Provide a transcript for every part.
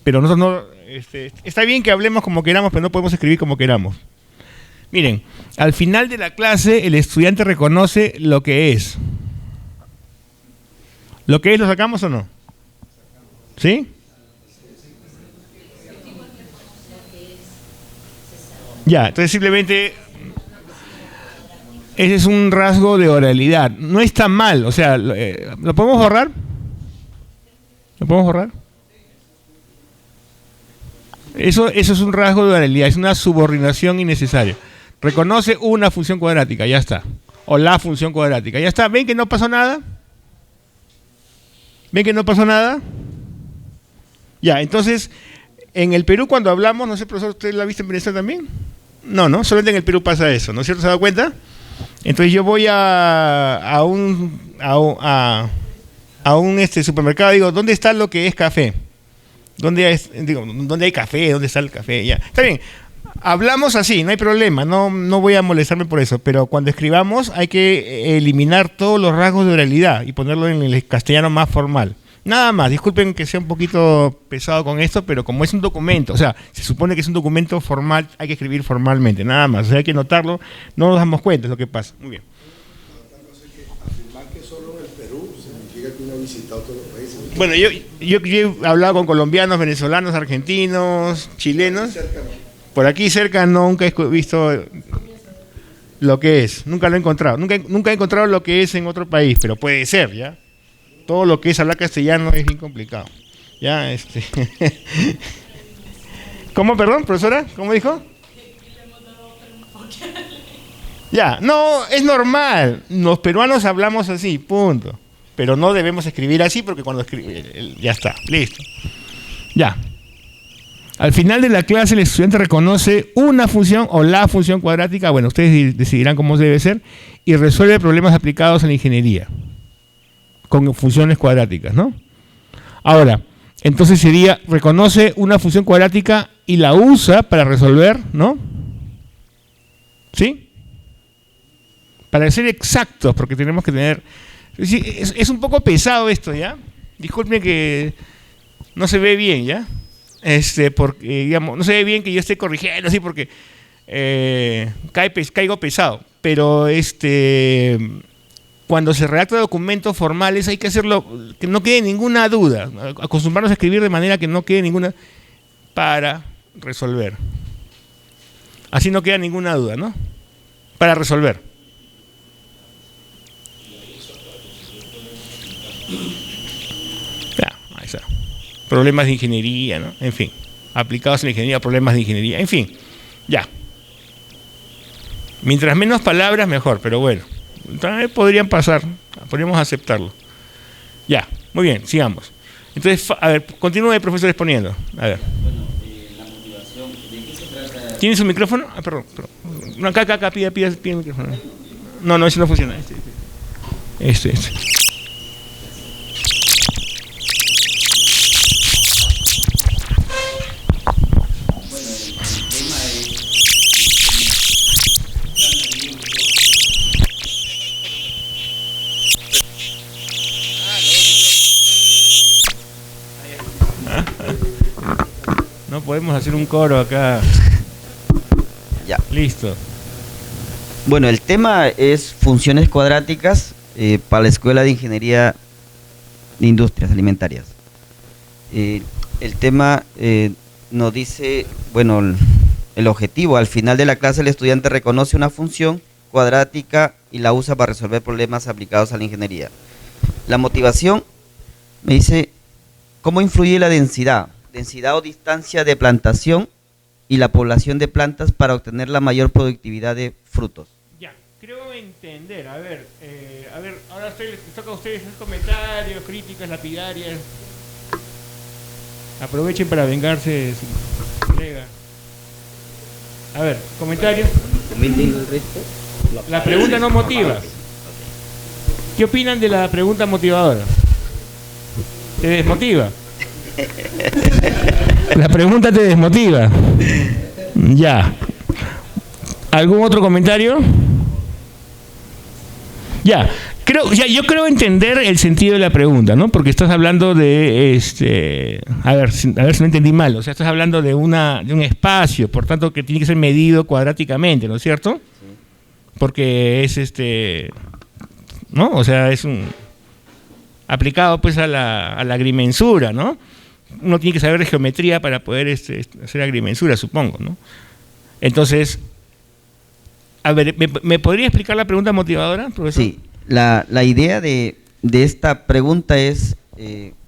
Pero nosotros no... está bien que hablemos como queramos, pero no podemos escribir como queramos. Miren, al final de la clase el estudiante reconoce lo que es. ¿Lo que es lo sacamos o no? ¿Sí? Ya, entonces simplemente ese es un rasgo de oralidad. No está mal, o sea, ¿lo podemos borrar? ¿Lo podemos borrar? Eso es un rasgo de oralidad, es una subordinación innecesaria. Reconoce una función cuadrática, ya está. O la función cuadrática, ya está. ¿Ven que no pasó nada? ¿Ven que no pasó nada? Ya, entonces, en el Perú cuando hablamos, no sé, profesor, ¿usted la ha visto en Venezuela también? No, solamente en el Perú pasa eso, ¿no es cierto? ¿Se ha dado cuenta? Entonces yo voy a un supermercado y digo, ¿dónde está lo que es café? ¿Dónde hay café? ¿Dónde está el café? Ya. Está bien. Hablamos así, no hay problema, no voy a molestarme por eso, pero cuando escribamos hay que eliminar todos los rasgos de oralidad y ponerlo en el castellano más formal. Nada más, disculpen que sea un poquito pesado con esto, pero como es un documento, o sea, se supone que es un documento formal, hay que escribir formalmente, nada más, o sea, hay que notarlo, no nos damos cuenta de lo que pasa. Muy bien. Afirmar que solo en el Perú significa que uno ha visitado todos los países. Bueno, yo he hablado con colombianos, venezolanos, argentinos, chilenos. Por aquí cerca nunca he visto lo que es, nunca lo he encontrado. Nunca he encontrado lo que es en otro país, pero puede ser, ¿ya? Todo lo que es hablar castellano es bien complicado. Ya, ¿Cómo, perdón, profesora? ¿Cómo dijo? Ya, no, es normal. Los peruanos hablamos así, punto. Pero no debemos escribir así porque cuando escribe, ya está, listo. Ya. Al final de la clase el estudiante reconoce una función o la función cuadrática, bueno, ustedes decidirán cómo debe ser, y resuelve problemas aplicados en la ingeniería con funciones cuadráticas, ¿no? Ahora, entonces sería, reconoce una función cuadrática y la usa para resolver, ¿no? ¿Sí? Para ser exactos, porque tenemos que tener... Es un poco pesado esto, ¿ya? Disculpen que no se ve bien, ¿ya? Porque, digamos, no se ve bien que yo esté corrigiendo así porque caigo pesado. Pero cuando se redacta documentos formales hay que hacerlo, que no quede ninguna duda. Acostumbrarnos a escribir de manera que no quede ninguna para resolver. Así no queda ninguna duda, ¿no? Para resolver. Ya, ahí está. Problemas de ingeniería, ¿no? En fin, aplicados en la ingeniería, problemas de ingeniería, en fin, ya. Mientras menos palabras, mejor, pero bueno, también podrían pasar, podríamos aceptarlo. Ya, muy bien, sigamos. Entonces, a ver, continúe, profesor, exponiendo. A ver. Bueno, la motivación, ¿de qué se trata? ¿Tiene su micrófono? Ah, perdón. No, acá, pide el micrófono. No, ese no funciona. Este. No podemos hacer un coro acá. Ya. Listo. Bueno, el tema es funciones cuadráticas para la Escuela de Ingeniería de Industrias Alimentarias. El tema nos dice, bueno, el objetivo, al final de la clase el estudiante reconoce una función cuadrática y la usa para resolver problemas aplicados a la ingeniería. La motivación me dice, ¿cómo influye la densidad o distancia de plantación y la población de plantas para obtener la mayor productividad de frutos? Ya, creo entender. A ver, ahora les toca a ustedes hacer comentarios, críticas, lapidarias. Aprovechen para vengarse de su colega. A ver, comentarios. La pregunta no motiva. ¿Qué opinan de la pregunta motivadora? ¿Te desmotiva? La pregunta te desmotiva. Ya. ¿Algún otro comentario? Ya. Yo creo entender el sentido de la pregunta, ¿no? Porque estás hablando de, a ver si no entendí mal, o sea, estás hablando de un espacio, por tanto que tiene que ser medido cuadráticamente, ¿no es cierto? Sí. Porque es ¿no? O sea, es aplicado pues a la agrimensura, ¿no? Uno tiene que saber de geometría para poder hacer agrimensura, supongo, ¿no? Entonces, a ver, ¿me podría explicar la pregunta motivadora, profesor? Sí. La idea de esta pregunta es,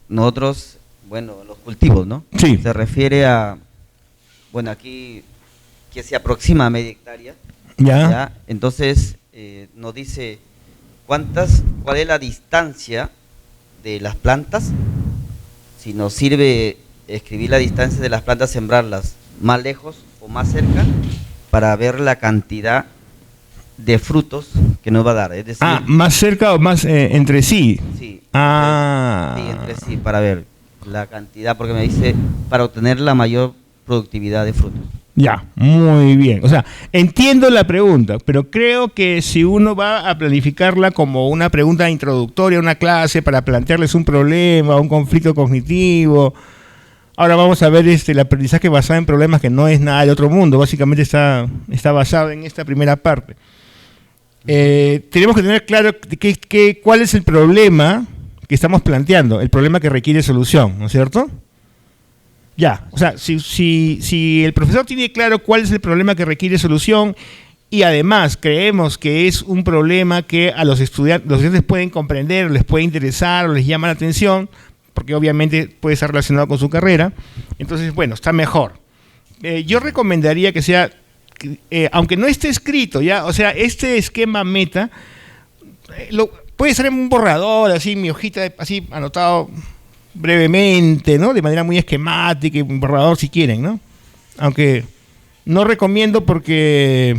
nosotros, los cultivos, ¿no? Sí. Se refiere a, aquí que se aproxima a media hectárea. Ya. Entonces, nos dice cuál es la distancia de las plantas, si nos sirve escribir la distancia de las plantas, sembrarlas más lejos o más cerca, para ver la cantidad de frutos que nos va a dar, es decir, más cerca o más entre sí. Sí. Sí, entre sí, para ver la cantidad, porque me dice para obtener la mayor productividad de frutos. Ya, muy bien. O sea, entiendo la pregunta, pero creo que si uno va a planificarla como una pregunta introductoria a una clase para plantearles un problema, un conflicto cognitivo. Ahora vamos a ver el aprendizaje basado en problemas, que no es nada de otro mundo, básicamente está basado en esta primera parte. Tenemos que tener claro cuál es el problema que estamos planteando, el problema que requiere solución, ¿no es cierto? Ya, o sea, si el profesor tiene claro cuál es el problema que requiere solución y además creemos que es un problema que a los estudiantes pueden comprender, les puede interesar o les llama la atención, porque obviamente puede estar relacionado con su carrera, entonces, está mejor. Yo recomendaría que sea, aunque no esté escrito, ya, o sea, este esquema meta, puede ser en un borrador, así, mi hojita, así, anotado brevemente, ¿no? De manera muy esquemática, y un borrador si quieren, ¿no? Aunque no recomiendo porque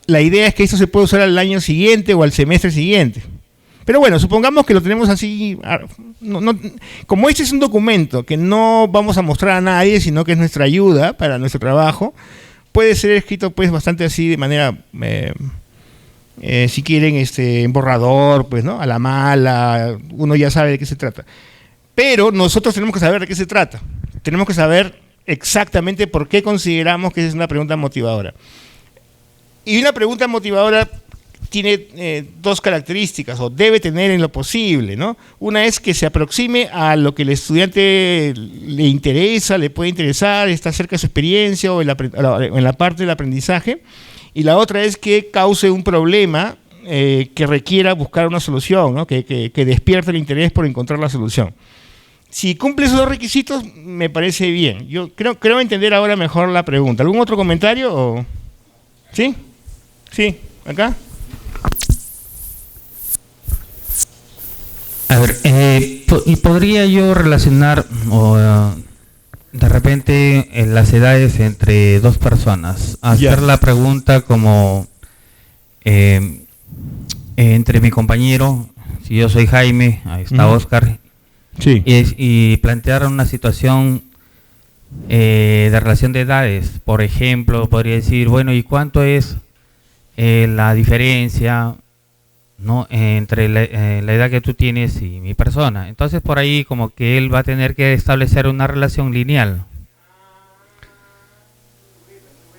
la idea es que esto se puede usar al año siguiente o al semestre siguiente. Pero bueno, supongamos que lo tenemos así, como este es un documento que no vamos a mostrar a nadie, sino que es nuestra ayuda para nuestro trabajo, puede ser escrito pues bastante así de manera, si quieren, en borrador, pues, ¿no? A la mala, uno ya sabe de qué se trata. Pero nosotros tenemos que saber de qué se trata. Tenemos que saber exactamente por qué consideramos que es una pregunta motivadora. Y una pregunta motivadora tiene dos características, o debe tener en lo posible, ¿no? Una es que se aproxime a lo que el estudiante le interesa, le puede interesar, está cerca de su experiencia o en la parte del aprendizaje. Y la otra es que cause un problema que requiera buscar una solución, ¿no? Que despierte el interés por encontrar la solución. Si cumple esos dos requisitos, me parece bien. Yo creo entender ahora mejor la pregunta. ¿Algún otro comentario? ¿Sí? Sí, acá. A ver, ¿y podría yo relacionar de repente las edades entre dos personas? Hacer la pregunta como entre mi compañero, si yo soy Jaime, ahí está Oscar, sí. y plantear una situación de relación de edades. Por ejemplo, podría decir, bueno, ¿y cuánto es la diferencia, ¿no? entre la edad que tú tienes y mi persona? Entonces por ahí como que él va a tener que establecer una relación lineal,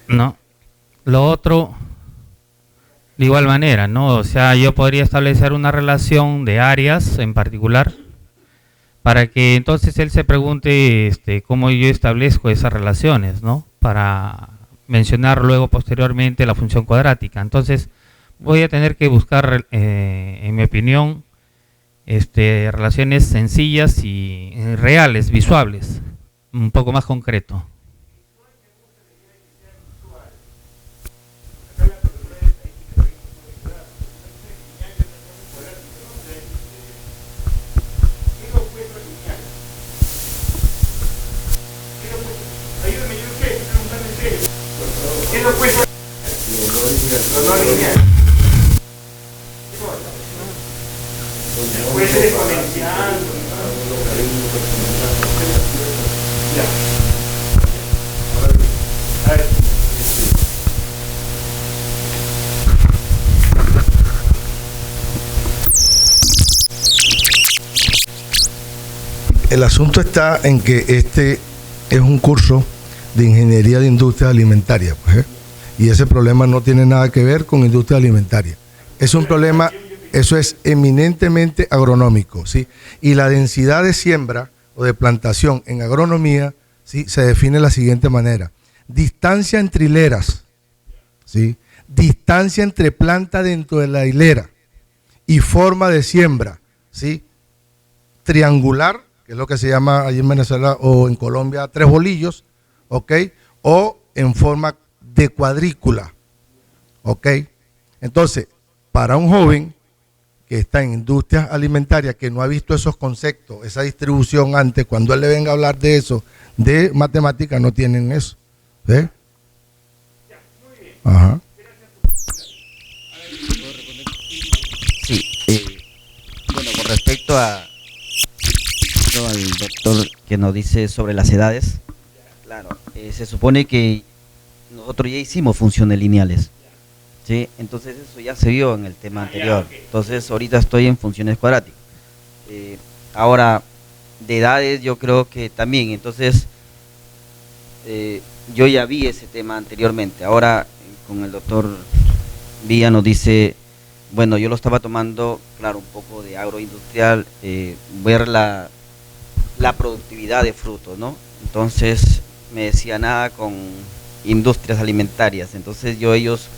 ¿no? Lo otro, de igual manera, ¿no? O sea, yo podría establecer una relación de áreas en particular, para que entonces él se pregunte cómo yo establezco esas relaciones, ¿no? Para mencionar luego posteriormente la función cuadrática. Entonces voy a tener que buscar, en mi opinión, relaciones sencillas y reales, visuales, un poco más concreto. Puede ser exponencial. Ya. A ver. El asunto está en que este es un curso de ingeniería de industrias alimentarias, pues, ¿eh? Y ese problema no tiene nada que ver con industria alimentaria. Es un problema, eso es eminentemente agronómico, ¿sí? Y la densidad de siembra o de plantación en agronomía, ¿sí?, se define de la siguiente manera: distancia entre hileras, ¿sí?, distancia entre planta dentro de la hilera y forma de siembra, ¿sí?, triangular, que es lo que se llama allí en Venezuela o en Colombia 3 bolillos, ¿ok?, o en forma de cuadrícula, ¿ok? Entonces, para un joven que está en industrias alimentarias, que no ha visto esos conceptos, esa distribución antes, cuando él le venga a hablar de eso, de matemáticas, no tienen eso, ¿sí? Ajá. Sí, bueno, con respecto al doctor que nos dice sobre las edades, claro, se supone que nosotros ya hicimos funciones lineales, ¿sí? Entonces eso ya se vio en el tema anterior. Entonces ahorita estoy en funciones cuadráticas. Ahora, de edades yo creo que también, entonces yo ya vi ese tema anteriormente. Ahora con el doctor Villa nos dice, bueno, yo lo estaba tomando, claro, un poco de agroindustrial, ver la productividad de frutos, ¿no? Entonces me decía nada con industrias alimentarias, entonces ellos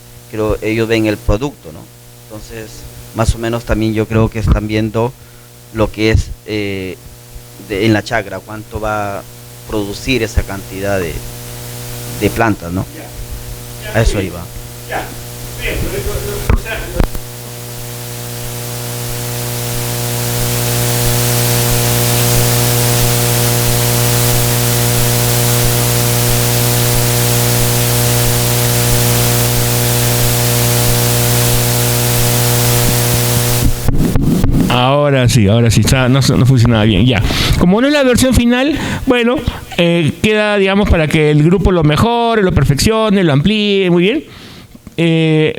ven el producto, ¿no? Entonces más o menos también yo creo que están viendo lo que es en la chacra, cuánto va a producir esa cantidad de plantas, ¿no? A eso iba. Ahora sí, no funcionaba bien, ya. Como no es la versión final, bueno, queda, digamos, para que el grupo lo mejore, lo perfeccione, lo amplíe, muy bien.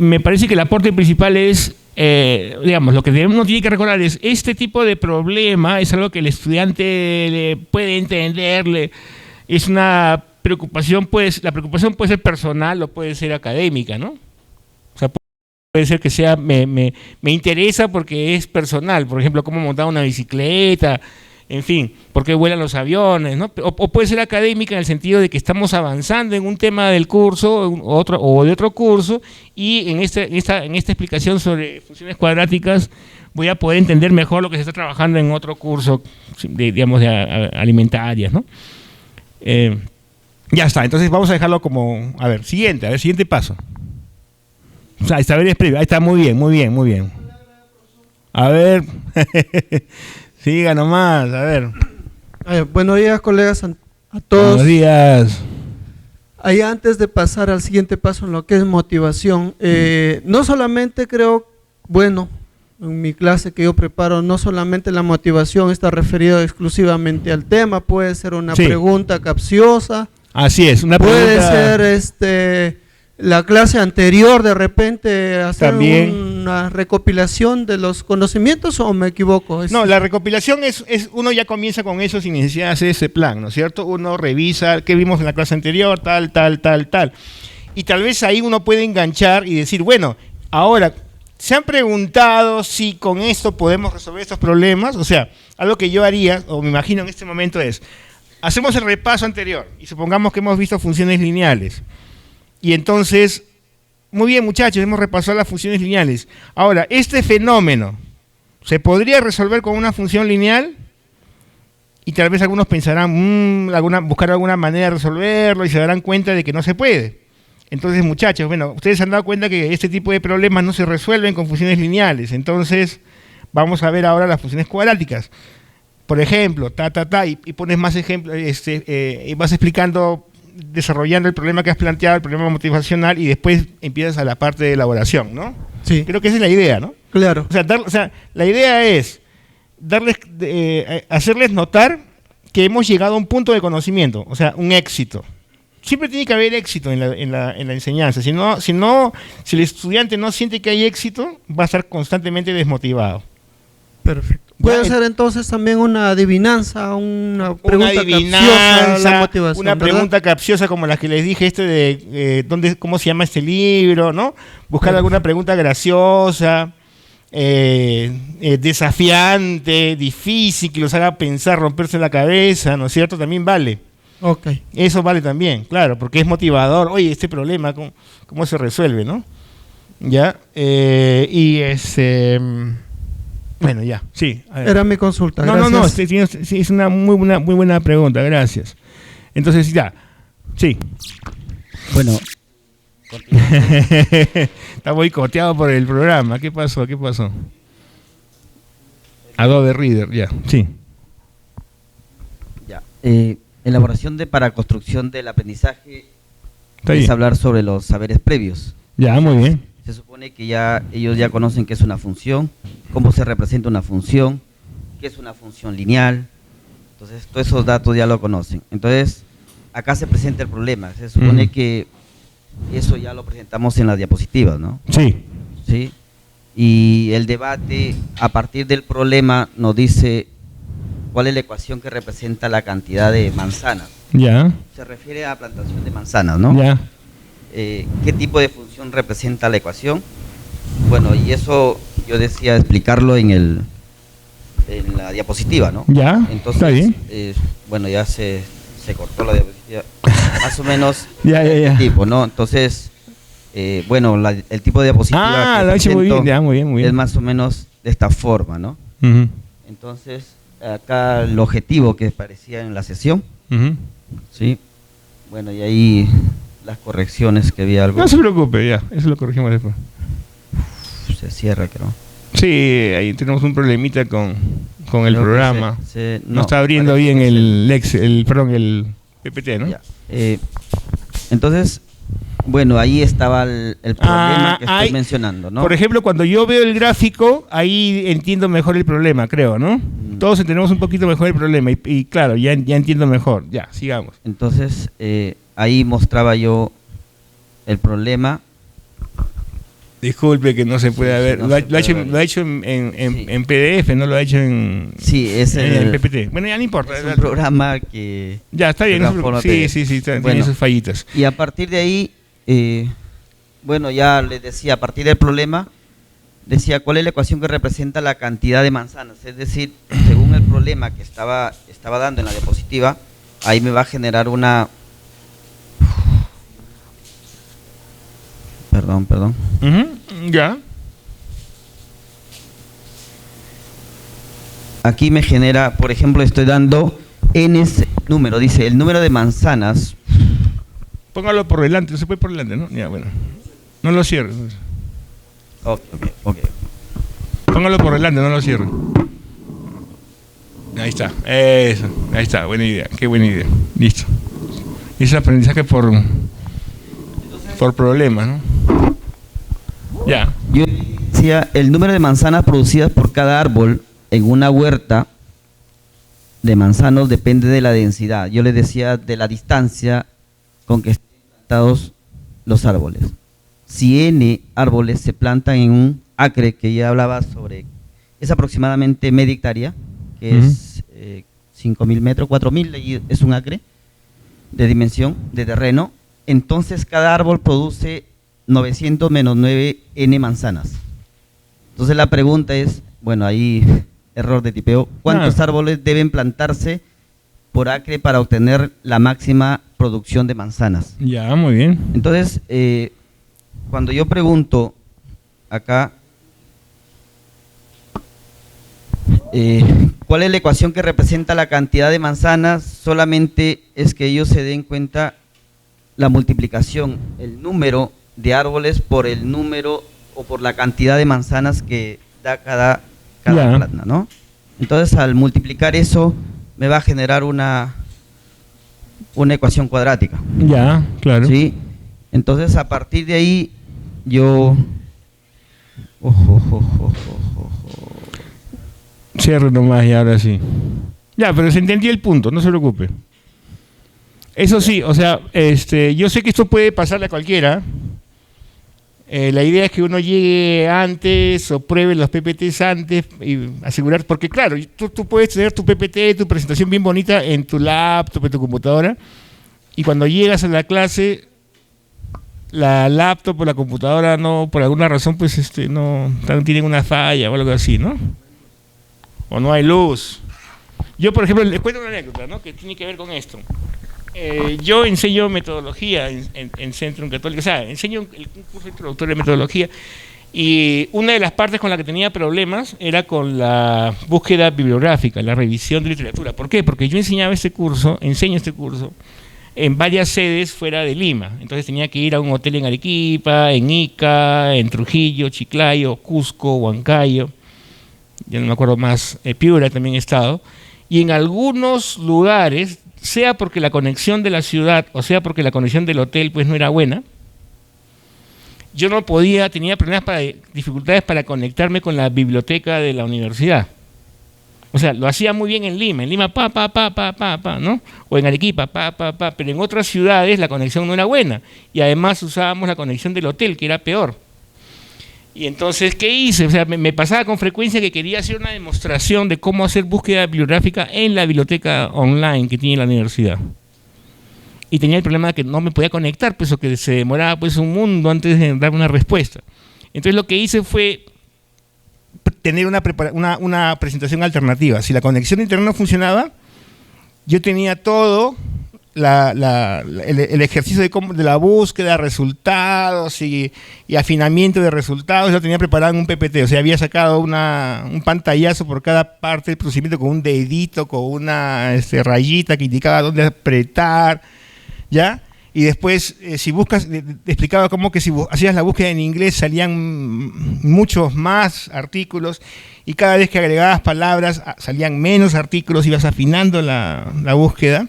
Me parece que el aporte principal es, digamos, lo que uno tiene que recordar es, este tipo de problema es algo que el estudiante le puede entenderle, es una preocupación, pues, la preocupación puede ser personal o puede ser académica, ¿no? O sea, puede ser que sea, me interesa porque es personal, por ejemplo, cómo montar una bicicleta, en fin, por qué vuelan los aviones, ¿no? O puede ser académica en el sentido de que estamos avanzando en un tema del curso o de otro curso, y en esta explicación sobre funciones cuadráticas voy a poder entender mejor lo que se está trabajando en otro curso, digamos, de alimentarias, ¿no? Ya está, entonces vamos a dejarlo como, siguiente paso. O sea, saber es previo. Ahí está, muy bien. A ver, siga nomás, a ver. Buenos días, colegas, a todos. Buenos días. Ahí antes de pasar al siguiente paso en lo que es motivación, no solamente creo, bueno, en mi clase que yo preparo, no solamente la motivación está referida exclusivamente al tema, puede ser una pregunta capciosa. Así es, una puede pregunta... ser la clase anterior, de repente hacer también una recopilación de los conocimientos, ¿o me equivoco? No, la recopilación es uno ya comienza con eso sin necesidad de hacer ese plan, ¿no es cierto? Uno revisa qué vimos en la clase anterior, tal. Y tal vez ahí uno puede enganchar y decir, bueno, ahora, ¿se han preguntado si con esto podemos resolver estos problemas? O sea, algo que yo haría, o me imagino en este momento es, hacemos el repaso anterior y supongamos que hemos visto funciones lineales. Y entonces, muy bien, muchachos, hemos repasado las funciones lineales. Ahora, este fenómeno se podría resolver con una función lineal, y tal vez algunos pensarán, buscar alguna manera de resolverlo, y se darán cuenta de que no se puede. Entonces, muchachos, bueno, ustedes se han dado cuenta que este tipo de problemas no se resuelven con funciones lineales. Entonces, vamos a ver ahora las funciones cuadráticas. Por ejemplo, y pones más ejemplos, y vas explicando, desarrollando el problema que has planteado, el problema motivacional, y después empiezas a la parte de elaboración, ¿no? Sí. Creo que esa es la idea, ¿no? Claro. O sea, la idea es hacerles notar que hemos llegado a un punto de conocimiento, o sea, un éxito. Siempre tiene que haber éxito en la enseñanza. Si el estudiante no siente que hay éxito, va a estar constantemente desmotivado. Perfecto. Puede Ya, ser entonces también una adivinanza, una pregunta capciosa, adivinanza, la motivación, una ¿verdad? pregunta capciosa como las que les dije, ¿cómo se llama este libro? ¿No? Buscar alguna pregunta graciosa, desafiante, difícil, que los haga pensar, romperse la cabeza, ¿no es cierto? También vale. Ok. Eso vale también, claro, porque es motivador. Oye, este problema, ¿cómo se resuelve, no? Ya, bueno, ya, sí. A ver. Era mi consulta. No, Gracias. sí, es una muy buena pregunta, gracias. Entonces, ya, sí. Bueno, Está boicoteado por el programa. ¿Qué pasó? Adobe Reader, ya, sí. ya. Elaboración para construcción del aprendizaje Está es bien. hablar sobre los saberes previos. Ya, muy bien. Se supone que ellos ya conocen qué es una función, cómo se representa una función, qué es una función lineal. Entonces, todos esos datos ya lo conocen. Entonces, acá se presenta el problema. Se supone que eso ya lo presentamos en las diapositivas, ¿no? Sí. ¿Sí? Y el debate, a partir del problema, nos dice cuál es la ecuación que representa la cantidad de manzanas. Ya. Se refiere a plantación de manzanas, ¿no? Ya. ¿Qué tipo de función representa la ecuación? Bueno, y eso yo decía explicarlo en la diapositiva, ¿no? Ya. Entonces, Está bien. bueno, ya se cortó la diapositiva. Más o menos Ya. el tipo, ¿no? Entonces, bueno, el tipo de diapositiva que Lo ha hecho muy bien. presento Ya, muy bien. es más o menos de esta forma, ¿no? Ujú, Entonces, acá el objetivo que parecía en la sesión, ujú. ¿sí? Bueno, y ahí las correcciones que había algo. No se preocupe, ya. Eso lo corregimos después. Se cierra, creo. Sí, ahí tenemos un problemita con el Creo que programa. No está abriendo parece bien que el PPT, ¿no? Ya. Entonces, bueno, ahí estaba el problema que estoy mencionando, ¿no? Por ejemplo, cuando yo veo el gráfico, ahí entiendo mejor el problema, creo, ¿no? Todos entendemos un poquito mejor el problema y claro, ya entiendo mejor. Ya, sigamos. Entonces, ahí mostraba yo el problema. Disculpe que no se puede ver. no Lo se puede ver. ha hecho Sí. en PDF, no lo ha hecho en Sí, es el el PPT. Bueno, ya no importa. es un programa que... Ya, está bien. de no se transforma preocupe. PDF. Sí, tiene Bueno. sus fallitas. Y a partir de ahí, bueno, ya les decía, a partir del problema, decía cuál es la ecuación que representa la cantidad de manzanas. Es decir, según el problema que estaba dando en la diapositiva, ahí me va a generar una... Perdón. Ujú, ya. Aquí me genera, por ejemplo, estoy dando n número, dice el número de manzanas. Póngalo por delante, se puede por delante, ¿no? Ya, bueno. No lo cierre. Ok. Póngalo por delante, no lo cierre. Ahí está. Eso. Ahí está. Buena idea. Qué buena idea. Listo. Y ese aprendizaje por problemas, ¿no? Ya. Yo decía, el número de manzanas producidas por cada árbol en una huerta de manzanos depende de la densidad. Yo les decía de la distancia con que estén plantados los árboles. Si n árboles se plantan en un acre, que ya hablaba sobre, es aproximadamente media hectárea, que es 5.000 metros, 4.000, y es un acre de dimensión de terreno, entonces cada árbol produce 900 menos 9 n manzanas. Entonces la pregunta es, bueno, ahí error de tipeo, ¿cuántos árboles deben plantarse por acre para obtener la máxima producción de manzanas? Ya, muy bien. Entonces, cuando yo pregunto acá, ¿cuál es la ecuación que representa la cantidad de manzanas? Solamente es que ellos se den cuenta la multiplicación, el número de árboles por el número o por la cantidad de manzanas que da cada planta, ¿no? Entonces, al multiplicar eso, me va a generar una ecuación cuadrática. Ya, claro. ¿Sí? Entonces, a partir de ahí, yo... Cierre nomás y ahora sí. Ya, pero se entendió el punto, no se preocupe. Eso sí, o sea, yo sé que esto puede pasarle a cualquiera. La idea es que uno llegue antes o pruebe los PPTs antes y asegurar, porque claro, tú puedes tener tu PPT, tu presentación bien bonita en tu laptop, en tu computadora, y cuando llegas a la clase, la laptop o la computadora no, por alguna razón, pues no tienen una falla o algo así, ¿no? O no hay luz. Yo, por ejemplo, les cuento una anécdota, ¿no? Que tiene que ver con esto. Yo enseño metodología en Centrum Católico, o sea, enseño el curso introductorio de metodología, y una de las partes con la que tenía problemas era con la búsqueda bibliográfica, la revisión de literatura. ¿Por qué? Porque yo enseño este curso en varias sedes fuera de Lima. Entonces tenía que ir a un hotel en Arequipa, en Ica, en Trujillo, Chiclayo, Cusco, Huancayo, ya no me acuerdo más, Piura también he estado, y en algunos lugares, sea porque la conexión de la ciudad o sea porque la conexión del hotel pues no era buena, yo no podía, tenía dificultades para conectarme con la biblioteca de la universidad. O sea, lo hacía muy bien en Lima, ¿no? O en Arequipa, pero en otras ciudades la conexión no era buena, y además usábamos la conexión del hotel, que era peor. Y entonces, ¿qué hice? O sea, me pasaba con frecuencia que quería hacer una demostración de cómo hacer búsqueda bibliográfica en la biblioteca online que tiene la universidad. Y tenía el problema de que no me podía conectar, pues, o que se demoraba pues un mundo antes de dar una respuesta. Entonces lo que hice fue tener una presentación alternativa. Si la conexión de internet no funcionaba, yo tenía todo el ejercicio de la búsqueda, resultados y afinamiento de resultados, lo tenía preparado en un PPT. O sea, había sacado un pantallazo por cada parte del procedimiento con un dedito, con una rayita que indicaba dónde apretar, ¿ya? Y después, si buscas, explicaba cómo que si hacías la búsqueda en inglés salían muchos más artículos, y cada vez que agregabas palabras salían menos artículos, ibas afinando la búsqueda.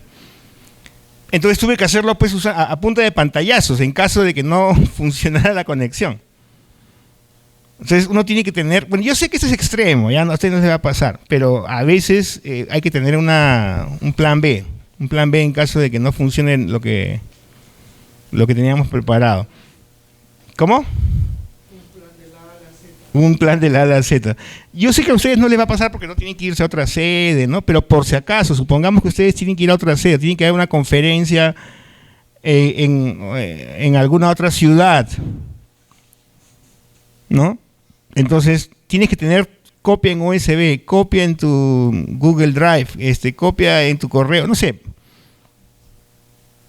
Entonces tuve que hacerlo pues a punta de pantallazos en caso de que no funcionara la conexión. Entonces uno tiene que tener, bueno, yo sé que esto es extremo, ya a usted no se va a pasar, pero a veces hay que tener un plan B en caso de que no funcione lo que teníamos preparado. ¿Cómo? Un plan de la A a la Z. Yo sé que a ustedes no les va a pasar porque no tienen que irse a otra sede, ¿no? Pero por si acaso, supongamos que ustedes tienen que ir a otra sede, tienen que haber una conferencia en alguna otra ciudad, ¿no? Entonces, tienes que tener copia en USB, copia en tu Google Drive, copia en tu correo, no sé.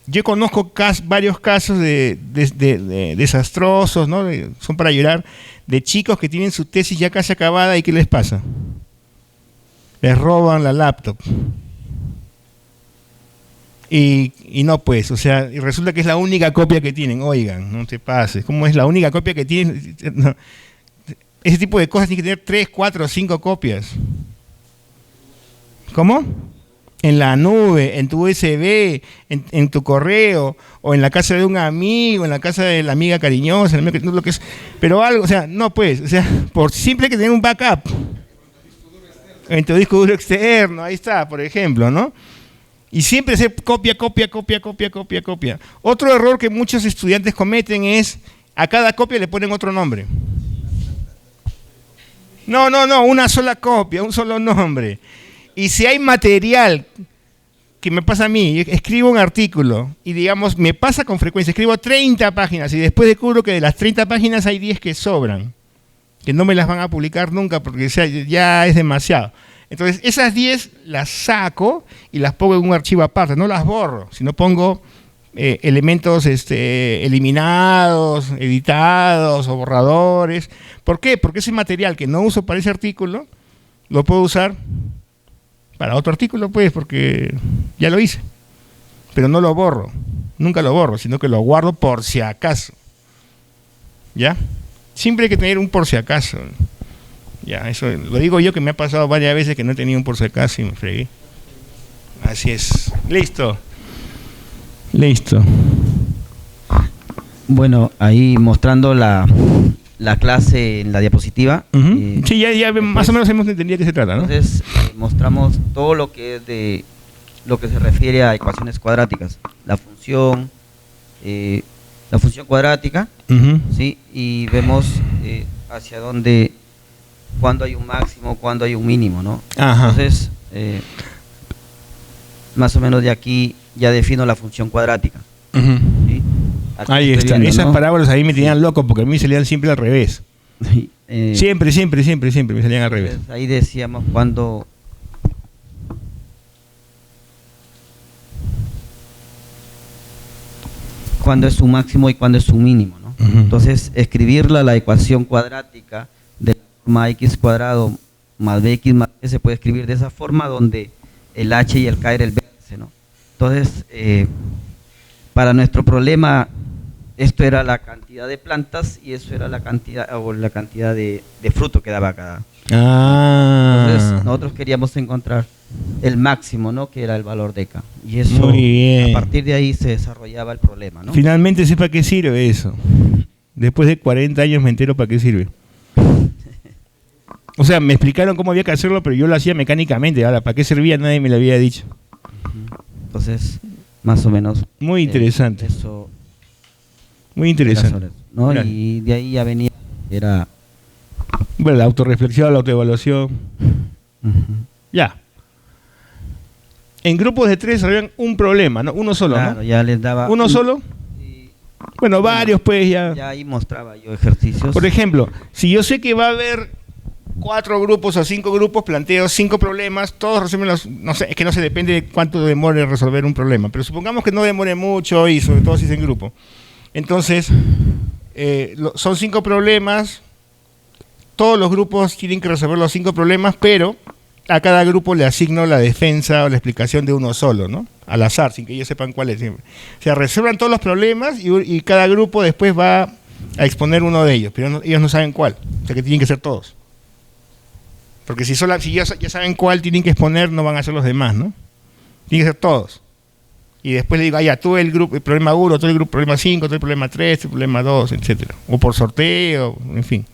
Yo conozco varios casos de desastrosos, ¿no? Son para llorar, de chicos que tienen su tesis ya casi acabada, y ¿qué les pasa? Les roban la laptop. Y no pues, o sea, y resulta que es la única copia que tienen. Oigan, no te pases, ¿cómo es la única copia que tienen? No. Ese tipo de cosas tiene que tener 3, 4, 5 copias. ¿Cómo? En la nube, en tu USB, en tu correo, o en la casa de un amigo, en la casa de la amiga cariñosa, lo que es, pero algo, o sea, no pues, o sea, por simple que tener un backup en tu disco duro externo, ahí está, por ejemplo, ¿no? Y siempre hacer copia. Otro error que muchos estudiantes cometen es, a cada copia le ponen otro nombre. No, una sola copia, un solo nombre. Y si hay material, que me pasa a mí, escribo un artículo y digamos, me pasa con frecuencia, escribo 30 páginas y después descubro que de las 30 páginas hay 10 que sobran, que no me las van a publicar nunca porque ya es demasiado. Entonces esas 10 las saco y las pongo en un archivo aparte, no las borro, sino pongo elementos eliminados, editados o borradores. ¿Por qué? Porque ese material que no uso para ese artículo lo puedo usar para otro artículo, pues, porque ya lo hice. Pero no lo borro, nunca lo borro, sino que lo guardo por si acaso. ¿Ya? Siempre hay que tener un por si acaso. Ya, eso lo digo yo, que me ha pasado varias veces que no he tenido un por si acaso y me fregué. Así es. Listo. Bueno, ahí mostrando la clase en la diapositiva. Sí, ya más o menos hemos entendido de qué se trata, ¿no? Entonces, mostramos todo lo que es lo que se refiere a ecuaciones cuadráticas. La función, la función cuadrática, Ujú. ¿sí? Y vemos hacia dónde, cuándo hay un máximo, cuándo hay un mínimo, ¿no? Ajá. Entonces, más o menos de aquí ya defino la función cuadrática. Ujú. ¿Sí? Aquí Ahí estoy está. viendo, Esas ¿no? parábolas ahí me tenían loco porque a mí me salían siempre al revés. Siempre me salían al revés. Entonces, ahí decíamos cuándo es su máximo y cuándo es su mínimo, ¿no? Ujú. Entonces, escribirla la ecuación cuadrática de la forma x cuadrado más bx más c se puede escribir de esa forma donde el h y el k era el vértice, ¿no? Entonces, para nuestro problema, esto era la cantidad de plantas y eso era la cantidad de fruto que daba cada. Entonces, Ah. nosotros queríamos encontrar el máximo, ¿no? Que era el valor de K. Y eso, Muy bien. a partir de ahí se desarrollaba el problema, ¿no? Finalmente sé para qué sirve eso. Después de 40 años me entero para qué sirve. O sea, me explicaron cómo había que hacerlo, pero yo lo hacía mecánicamente. Ahora, ¿para qué servía? Nadie me lo había dicho. Entonces, más o menos. Muy interesante. Eso Muy era interesante. sobre eso, ¿no? Claro. Y de ahí ya venía, era... Bueno, la autorreflexión, la autoevaluación. Ya. En grupos de 3 habían un problema, ¿no? Uno solo, Claro, ¿no? ya les daba... ¿Uno solo? Y, Bueno, varios, pues ya. ya ahí mostraba yo ejercicios. Por ejemplo, si yo sé que va a haber 4 grupos o 5 grupos, planteo 5 problemas, todos resuelven los... No sé, es que no se depende de cuánto demore resolver un problema, pero supongamos que no demore mucho y sobre todo si es en grupo. Entonces, son 5 problemas, todos los grupos tienen que resolver los 5 problemas, pero a cada grupo le asigno la defensa o la explicación de uno solo, ¿no? Al azar, sin que ellos sepan cuál es siempre. O sea, resuelvan todos los problemas y cada grupo después va a exponer uno de ellos, pero ellos no saben cuál, o sea que tienen que ser todos. Porque si ya saben cuál tienen que exponer, no van a ser los demás, ¿no? Tienen que ser todos. Y después le digo, ya, tú el grupo, el problema 1, tú el grupo problema 5, tú el problema 3, tú el problema 2, etcétera. O por sorteo, en fin.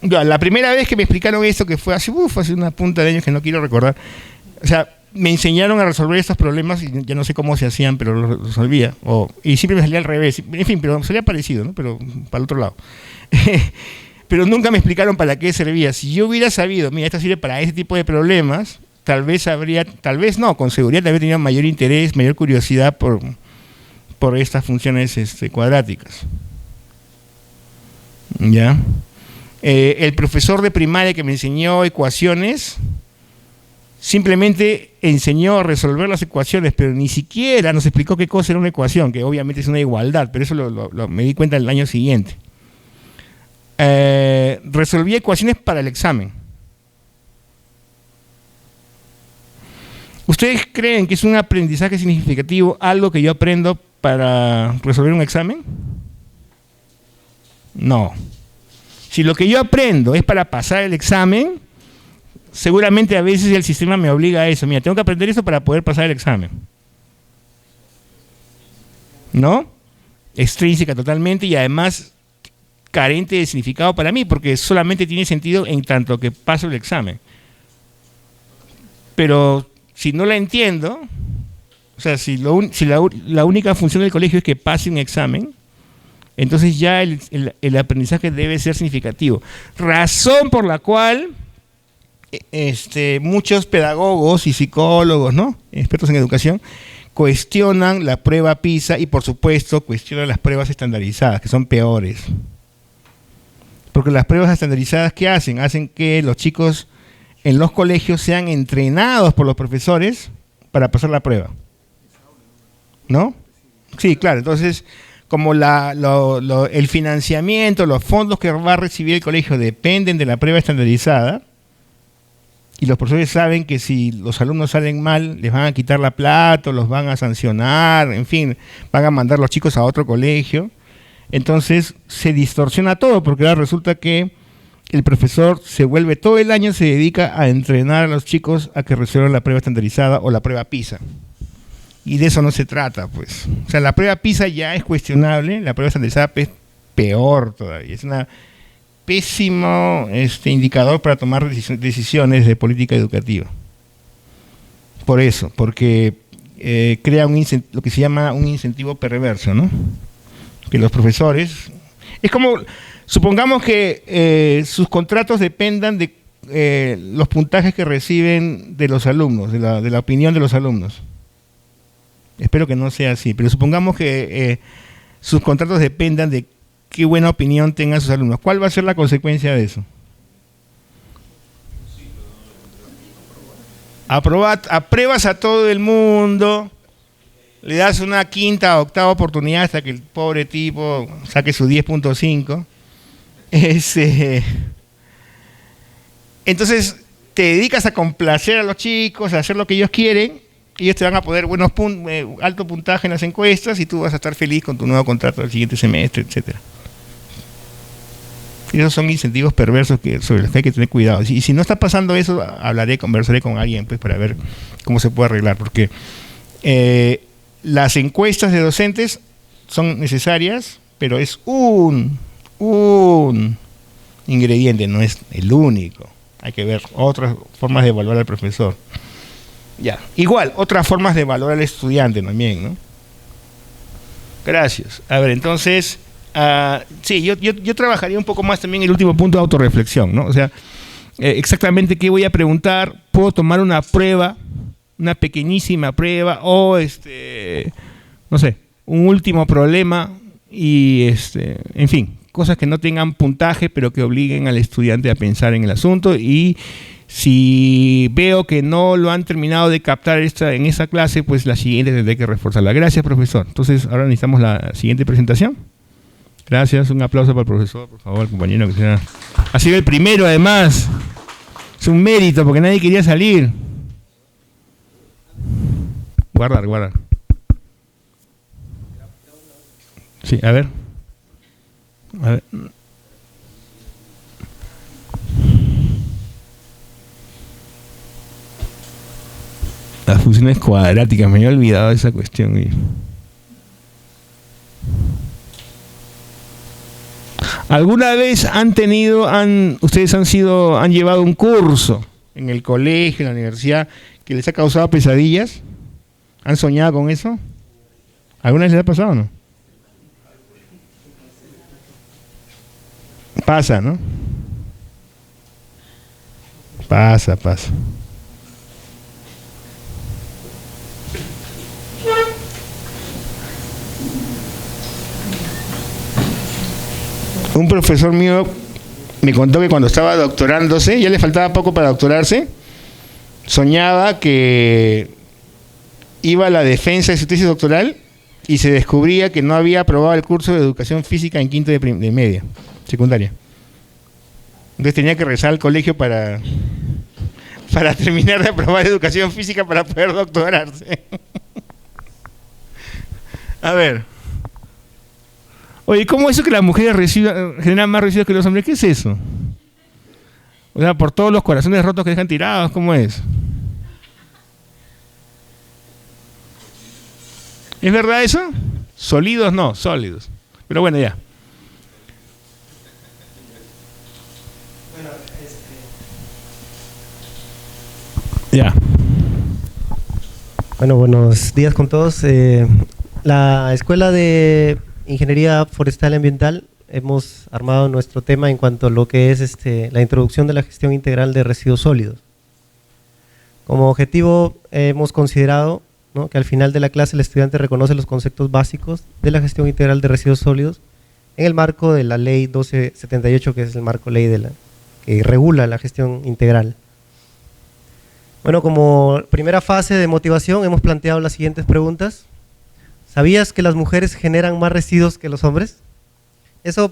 La primera vez que me explicaron esto, que fue hace una punta de años que no quiero recordar, o sea, me enseñaron a resolver estos problemas y ya no sé cómo se hacían, pero los resolvía. Y siempre me salía al revés, en fin, pero salía parecido, ¿no? Pero para el otro lado. Pero nunca me explicaron para qué servía. Si yo hubiera sabido, mira, esto sirve para ese tipo de problemas, tal vez no, con seguridad habría tenido mayor interés, mayor curiosidad por estas funciones cuadráticas. ¿Ya? El profesor de primaria que me enseñó ecuaciones simplemente enseñó a resolver las ecuaciones, pero ni siquiera nos explicó qué cosa era una ecuación, que obviamente es una igualdad, pero eso me di cuenta el año siguiente. Resolví ecuaciones para el examen. ¿Ustedes creen que es un aprendizaje significativo algo que yo aprendo para resolver un examen? No. Si lo que yo aprendo es para pasar el examen, seguramente a veces el sistema me obliga a eso. Mira, tengo que aprender eso para poder pasar el examen. ¿No? Extrínseca totalmente y además carente de significado para mí, porque solamente tiene sentido en tanto que paso el examen. Pero si no la entiendo, o sea, si la única función del colegio es que pase un examen, entonces ya el aprendizaje debe ser significativo. Razón por la cual muchos pedagogos y psicólogos, ¿no?, expertos en educación, cuestionan la prueba PISA y, por supuesto, cuestionan las pruebas estandarizadas, que son peores. Porque las pruebas estandarizadas, ¿qué hacen? Hacen que los chicos en los colegios sean entrenados por los profesores para pasar la prueba. ¿No? Sí, claro. Entonces, como el financiamiento, los fondos que va a recibir el colegio dependen de la prueba estandarizada, y los profesores saben que si los alumnos salen mal, les van a quitar la plata, los van a sancionar, en fin, van a mandar los chicos a otro colegio. Entonces se distorsiona todo, porque ahora resulta que el profesor se vuelve todo el año, se dedica a entrenar a los chicos a que resuelvan la prueba estandarizada o la prueba PISA. Y de eso no se trata, pues. O sea, la prueba PISA ya es cuestionable, la prueba estandarizada es peor todavía. Es un pésimo indicador para tomar decisiones de política educativa. Por eso, porque crea lo que se llama un incentivo perverso, ¿no? Que los profesores... Es como, supongamos que sus contratos dependan de los puntajes que reciben de los alumnos, de la opinión de los alumnos. Espero que no sea así, pero supongamos que sus contratos dependan de qué buena opinión tengan sus alumnos. ¿Cuál va a ser la consecuencia de eso? Apruebas a todo el mundo, le das una quinta o octava oportunidad hasta que el pobre tipo saque su 10.5. Entonces te dedicas a complacer a los chicos, a hacer lo que ellos quieren, y ellos te van a poner alto puntaje en las encuestas y tú vas a estar feliz con tu nuevo contrato del siguiente semestre, etcétera. Y esos son incentivos perversos sobre los que hay que tener cuidado. Y si no está pasando eso, conversaré con alguien pues para ver cómo se puede arreglar, porque las encuestas de docentes son necesarias, pero es un ingrediente, no es el único. Hay que ver otras formas de evaluar al profesor. Ya, igual, otras formas de evaluar al estudiante también, ¿no? Gracias. A ver, entonces, sí, yo trabajaría un poco más también el último punto de autorreflexión, ¿no? O sea, exactamente qué voy a preguntar, puedo tomar una prueba, una pequeñísima prueba, o no sé, un último problema, y en fin, cosas que no tengan puntaje, pero que obliguen al estudiante a pensar en el asunto. Y si veo que no lo han terminado de captar en esa clase, pues la siguiente tendré que reforzarla. Gracias, profesor. Entonces, ahora necesitamos la siguiente presentación. Gracias, un aplauso para el profesor, por favor, compañero. Que ha sido el primero, además. Es un mérito, porque nadie quería salir. Guardar. Sí, a ver. Las funciones cuadráticas, me había olvidado de esa cuestión. ¿Alguna vez ustedes han llevado un curso en el colegio, en la universidad, que les ha causado pesadillas? ¿Han soñado con eso? ¿Alguna vez les ha pasado o no? Pasa, ¿no? Pasa. Un profesor mío me contó que cuando estaba doctorándose, ya le faltaba poco para doctorarse, soñaba que iba a la defensa de su tesis doctoral y se descubría que no había aprobado el curso de educación física en quinto de media, secundaria. Entonces tenía que regresar al colegio para terminar de aprobar educación física para poder doctorarse. A ver. Oye, ¿cómo es eso que las mujeres generan más residuos que los hombres? ¿Qué es eso? O sea, por todos los corazones rotos que dejan tirados, ¿cómo es? ¿Es verdad eso? Sólidos no, sólidos. Pero bueno, ya. Ya. Bueno, buenos días con todos. La Escuela de Ingeniería Forestal y Ambiental hemos armado nuestro tema en cuanto a lo que es la introducción de la gestión integral de residuos sólidos. Como objetivo hemos considerado, ¿no?, que al final de la clase el estudiante reconoce los conceptos básicos de la gestión integral de residuos sólidos en el marco de la ley 1278, que es el marco ley que regula la gestión integral. Bueno, como primera fase de motivación hemos planteado las siguientes preguntas. ¿Sabías que las mujeres generan más residuos que los hombres? Eso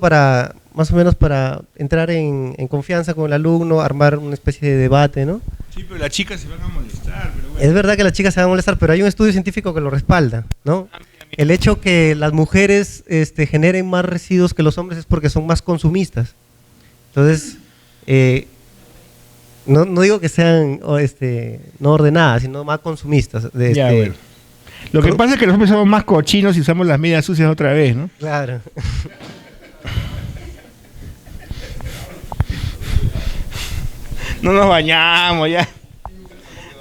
más o menos para entrar en confianza con el alumno, armar una especie de debate, ¿no? Sí, pero las chicas se van a molestar. Pero bueno. Es verdad que las chicas se van a molestar, pero hay un estudio científico que lo respalda, ¿no? El hecho que las mujeres generen más residuos que los hombres es porque son más consumistas. Entonces, no digo que sean no ordenadas, sino más consumistas. Bueno. Lo que pasa es que los hombres somos más cochinos y usamos las medias sucias otra vez, ¿no? Claro. No nos bañamos ya.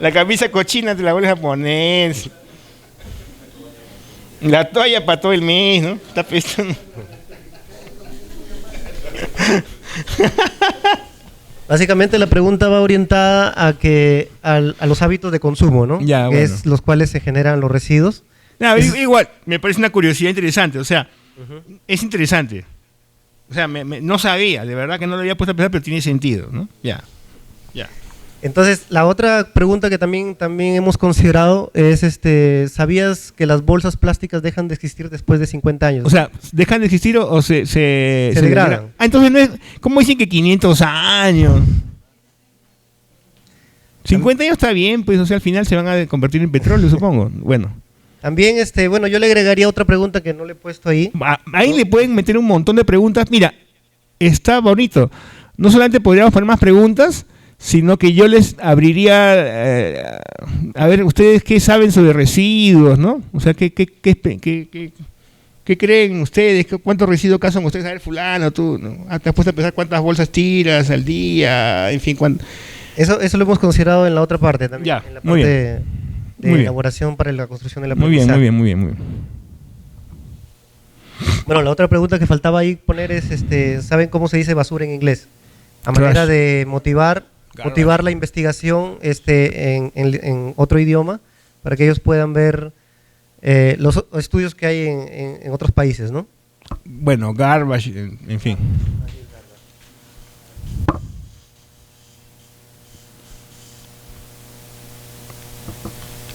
La camisa cochina te la vuelves a poner. La toalla para todo el mes, ¿no? Está pensando. Básicamente la pregunta va orientada a los hábitos de consumo, ¿no? Ya, bueno. Es los cuales se generan los residuos. No, igual, me parece una curiosidad interesante, o sea, es interesante. O sea, no sabía, de verdad que no lo había puesto a pensar, pero tiene sentido, ¿no? Ya. Entonces, la otra pregunta que también hemos considerado es, ¿sabías que las bolsas plásticas dejan de existir después de 50 años? O sea, ¿dejan de existir o se degradan? Ah, entonces no es, ¿cómo dicen que 500 años? 50 años está bien, pues, o sea, al final se van a convertir en petróleo, supongo. Bueno. También, bueno, yo le agregaría otra pregunta que no le he puesto ahí. Ahí le pueden meter un montón de preguntas. Mira, está bonito. No solamente podríamos poner más preguntas, sino que yo les abriría, a ver, ustedes qué saben sobre residuos, ¿no? O sea, ¿qué creen ustedes? ¿Cuántos residuos cazan ustedes? A ver, fulano, tú, ¿no? ¿Te has puesto a pensar cuántas bolsas tiras al día? En fin, Eso lo hemos considerado en la otra parte también, ya, en la muy parte bien. de elaboración para la construcción de la Muy bien. Bueno, la otra pregunta que faltaba ahí poner es, ¿saben cómo se dice basura en inglés? A manera de motivar la investigación en otro idioma para que ellos puedan ver los estudios que hay en otros países, ¿no? Bueno, garbage, en fin.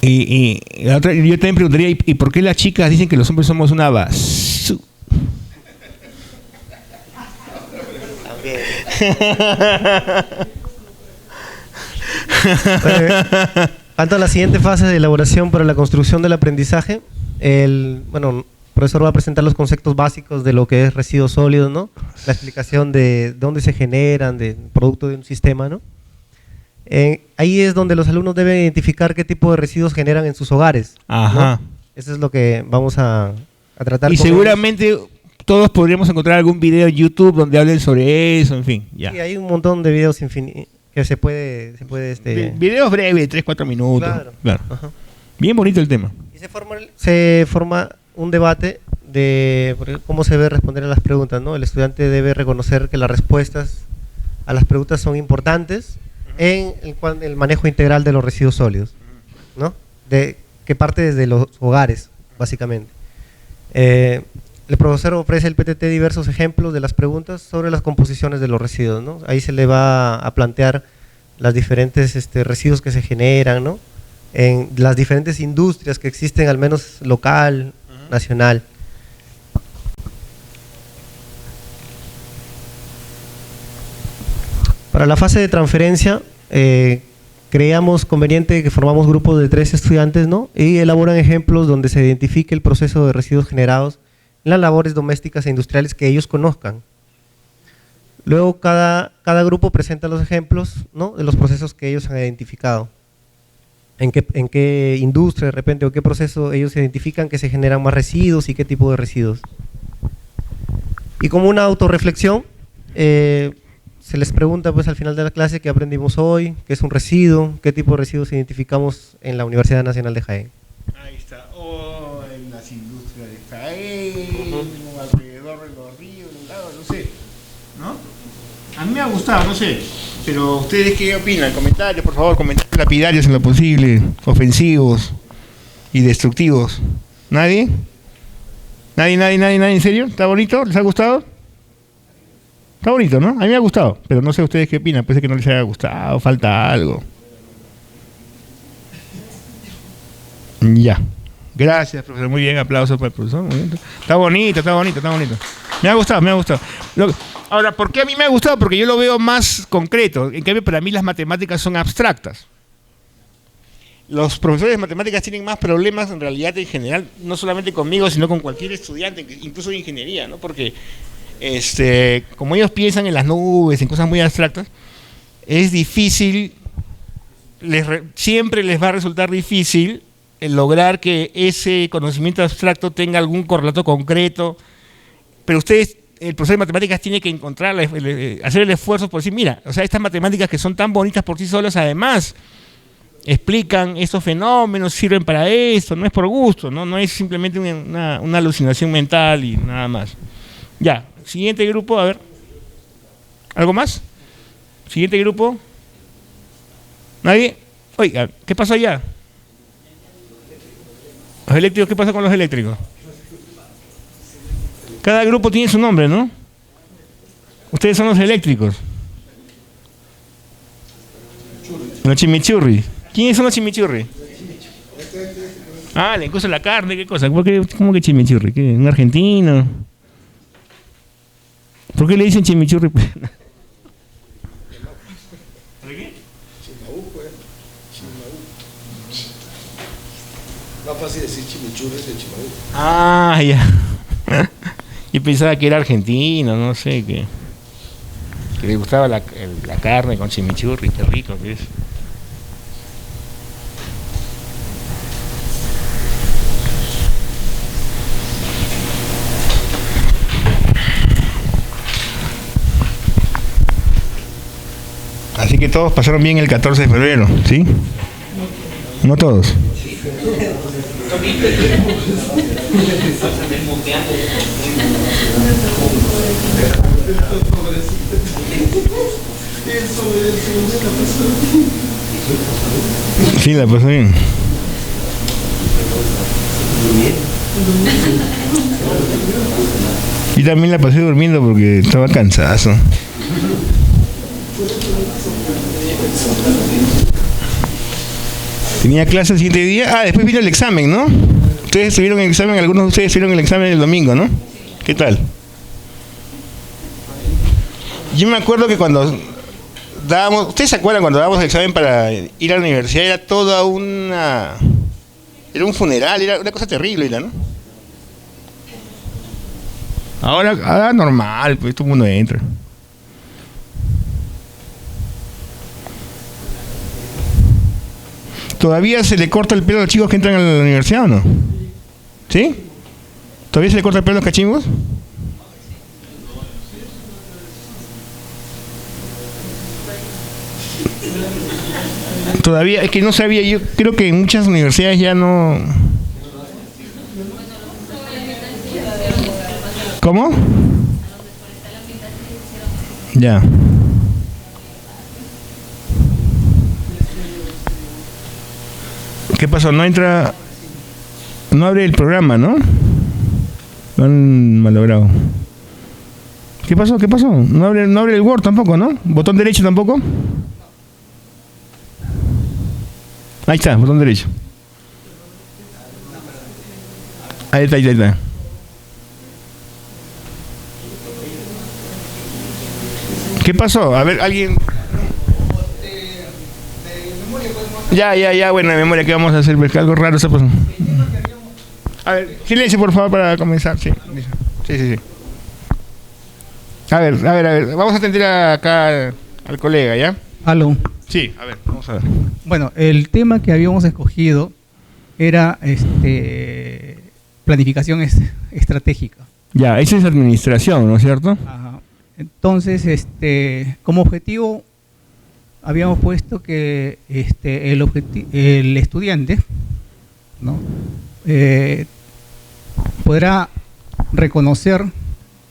Y la otra, yo también preguntaría, ¿y por qué las chicas dicen que los hombres somos una basura? Falta la siguiente fase de elaboración para la construcción del aprendizaje. El profesor va a presentar los conceptos básicos de lo que es residuos sólidos, ¿no? La explicación de dónde se generan, de producto de un sistema, ¿no? Ahí es donde los alumnos deben identificar qué tipo de residuos generan en sus hogares. Ajá. ¿No? Eso es lo que vamos a tratar. Y seguramente todos podríamos encontrar algún video en YouTube donde hablen sobre eso, en fin. Ya. Sí, hay un montón de videos que se puede videos breves, 3-4 minutos. Claro. Ajá. Bien bonito el tema. Y se forma un debate de cómo se debe responder a las preguntas, ¿no? El estudiante debe reconocer que las respuestas a las preguntas son importantes en el manejo integral de los residuos sólidos, ¿no? Que parte desde los hogares, básicamente. El profesor ofrece el PTT diversos ejemplos de las preguntas sobre las composiciones de los residuos, ¿no? Ahí se le va a plantear las diferentes residuos que se generan, ¿no? En las diferentes industrias que existen, al menos local, nacional. Para la fase de transferencia, creíamos conveniente que formamos grupos de 3 estudiantes, ¿no? Y elaboran ejemplos donde se identifique el proceso de residuos generados en las labores domésticas e industriales que ellos conozcan. Luego cada grupo presenta los ejemplos, ¿no? De los procesos que ellos han identificado. En qué industria de repente o qué proceso ellos identifican que se generan más residuos y qué tipo de residuos. Y como una autorreflexión, se les pregunta pues al final de la clase qué aprendimos hoy, qué es un residuo, qué tipo de residuos identificamos en la Universidad Nacional de Jaén. Ahí está, en las industrias de Jaén, alrededor de los ríos, de un lado, no sé, ¿no? A mí me ha gustado, no sé, pero ¿ustedes qué opinan? Comentarios, por favor, comentarios lapidarios en lo posible, ofensivos y destructivos. ¿Nadie? ¿Nadie, en serio? ¿Está bonito? ¿Les ha gustado? Está bonito, ¿no? A mí me ha gustado, pero no sé ustedes qué opinan, puede ser que no les haya gustado, falta algo. Ya. Gracias, profesor. Muy bien, aplausos para el profesor. Muy bien. Está bonito. Me ha gustado. Ahora, ¿por qué a mí me ha gustado? Porque yo lo veo más concreto. En cambio, para mí las matemáticas son abstractas. Los profesores de matemáticas tienen más problemas en realidad en general, no solamente conmigo, sino con cualquier estudiante, incluso de ingeniería, ¿no? Porque como ellos piensan en las nubes, en cosas muy abstractas, es difícil, siempre les va a resultar difícil el lograr que ese conocimiento abstracto tenga algún correlato concreto, pero el profesor de matemáticas tiene que encontrar, hacer el esfuerzo por decir, mira, o sea, estas matemáticas que son tan bonitas por sí solas, además explican estos fenómenos, sirven para esto, no es por gusto, no es simplemente una alucinación mental y nada más. Ya, siguiente grupo, a ver. ¿Algo más? Siguiente grupo. ¿Nadie? Oiga, ¿qué pasó allá? Los eléctricos, ¿qué pasa con los eléctricos? Cada grupo tiene su nombre, ¿no? Ustedes son los eléctricos. Los chimichurri. ¿Quiénes son los chimichurri? Ah, le incluso la carne, ¿qué cosa? ¿Cómo que chimichurri? ¿Qué? ¿Un argentino? ¿Por qué le dicen chimichurri? Más fácil decir chimichurri que Chimaú. Ah, ya. Yo pensaba que era argentino, no sé, que le gustaba la carne con chimichurri, qué rico que es. Así que todos pasaron bien el 14 de febrero, ¿sí? No todos. Sí, la pasó bien. Y también la pasé durmiendo porque estaba cansado. Tenía clase el siguiente día. Ah, después vino el examen, ¿no? Ustedes estuvieron en el examen, algunos de ustedes estuvieron en el examen el domingo, ¿no? ¿Qué tal? Yo me acuerdo que cuando dábamos... ¿Ustedes se acuerdan cuando dábamos el examen para ir a la universidad? Era toda una... Era un funeral, era una cosa terrible, ¿no? Ahora normal, pues todo el mundo entra. ¿Todavía se le corta el pelo a los chicos que entran a la universidad o no? ¿Sí? ¿Todavía se le corta el pelo a los cachimbos? Todavía, es que no sabía, yo creo que en muchas universidades ya no... ¿Cómo? Ya. ¿Qué pasó? No entra... No abre el programa, ¿no? Lo han malogrado. ¿Qué pasó? ¿Qué pasó? No abre el Word tampoco, ¿no? ¿Botón derecho tampoco? Ahí está, botón derecho. Ahí está. ¿Qué pasó? A ver, alguien... Ya, bueno, de memoria, ¿qué vamos a hacer? Porque algo raro se pasó. A ver, silencio por favor para comenzar. Sí. A ver, vamos a atender acá al colega, ¿ya? Aló. Sí, a ver, vamos a ver. Bueno, el tema que habíamos escogido era planificación estratégica. Ya, eso es administración, ¿no es cierto? Ajá. Entonces, como objetivo habíamos puesto que el estudiante, ¿no? Podrá reconocer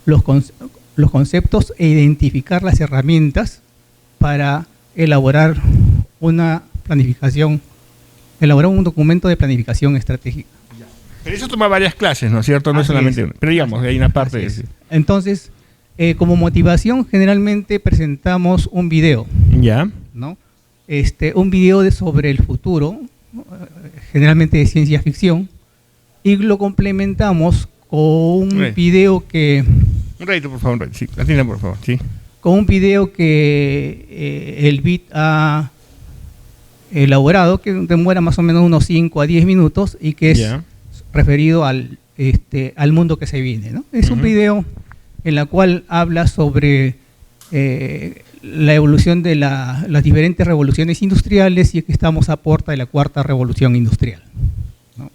los conceptos e identificar las herramientas para elaborar una planificación, elaborar un documento de planificación estratégica. Pero eso toma varias clases, ¿no es cierto? No es solamente una. Pero digamos, hay una parte de eso. Entonces, como motivación, generalmente presentamos un video. Ya. ¿No? Un video sobre el futuro, generalmente de ciencia ficción, y lo complementamos con un video que... Un ratito, por favor, sí, atienda, por favor, sí. Con un video que el BIT ha elaborado, que demora más o menos unos 5 a 10 minutos y que es referido al mundo que se viene, ¿no? Es un video en la cual habla sobre la evolución de las diferentes revoluciones industriales y que estamos a puerta de la cuarta revolución industrial, ¿no?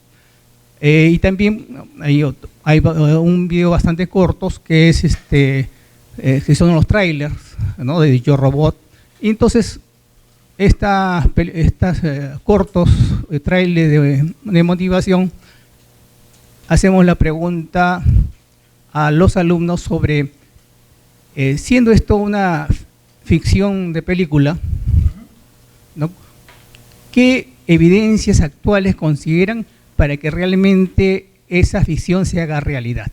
Y también hay un video bastante corto que es que son los trailers, ¿no? De Yo Robot. Y entonces estas cortos trailers de motivación, hacemos la pregunta a los alumnos sobre, siendo esto una ficción de película, ¿no?, ¿qué evidencias actuales consideran para que realmente esa ficción se haga realidad?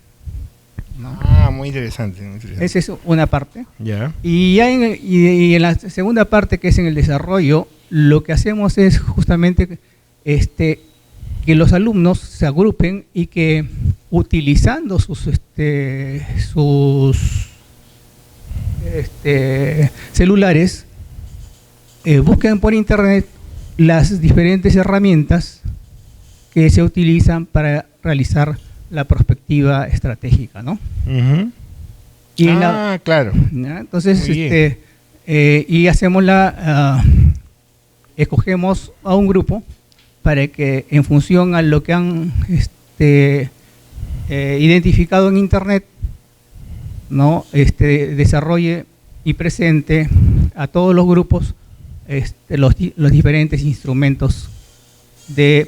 ¿No? Muy interesante, muy interesante. Esa es una parte. Ya. Y ya en la segunda parte, que es en el desarrollo, lo que hacemos es justamente que los alumnos se agrupen y que, utilizando sus celulares, busquen por internet las diferentes herramientas que se utilizan para realizar la perspectiva estratégica, ¿no? Uh-huh. Y claro. ¿ya? Entonces, Muy bien. y hacemos escogemos a un grupo para que, en función a lo que han identificado en internet, ¿no?, desarrolle y presente a todos los grupos los diferentes instrumentos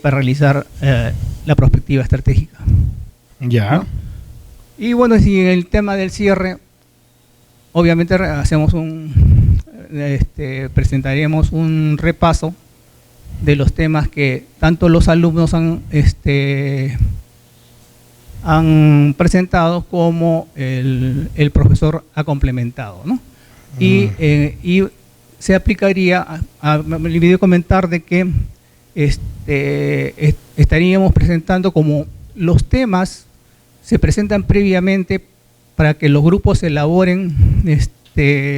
para realizar la perspectiva estratégica. Ya. ¿No? Y bueno, si en el tema del cierre, obviamente hacemos presentaremos un repaso de los temas que tanto los alumnos han presentado como el profesor ha complementado, ¿no? Y se aplicaría, me olvidé comentar de que estaríamos presentando, como los temas se presentan previamente para que los grupos elaboren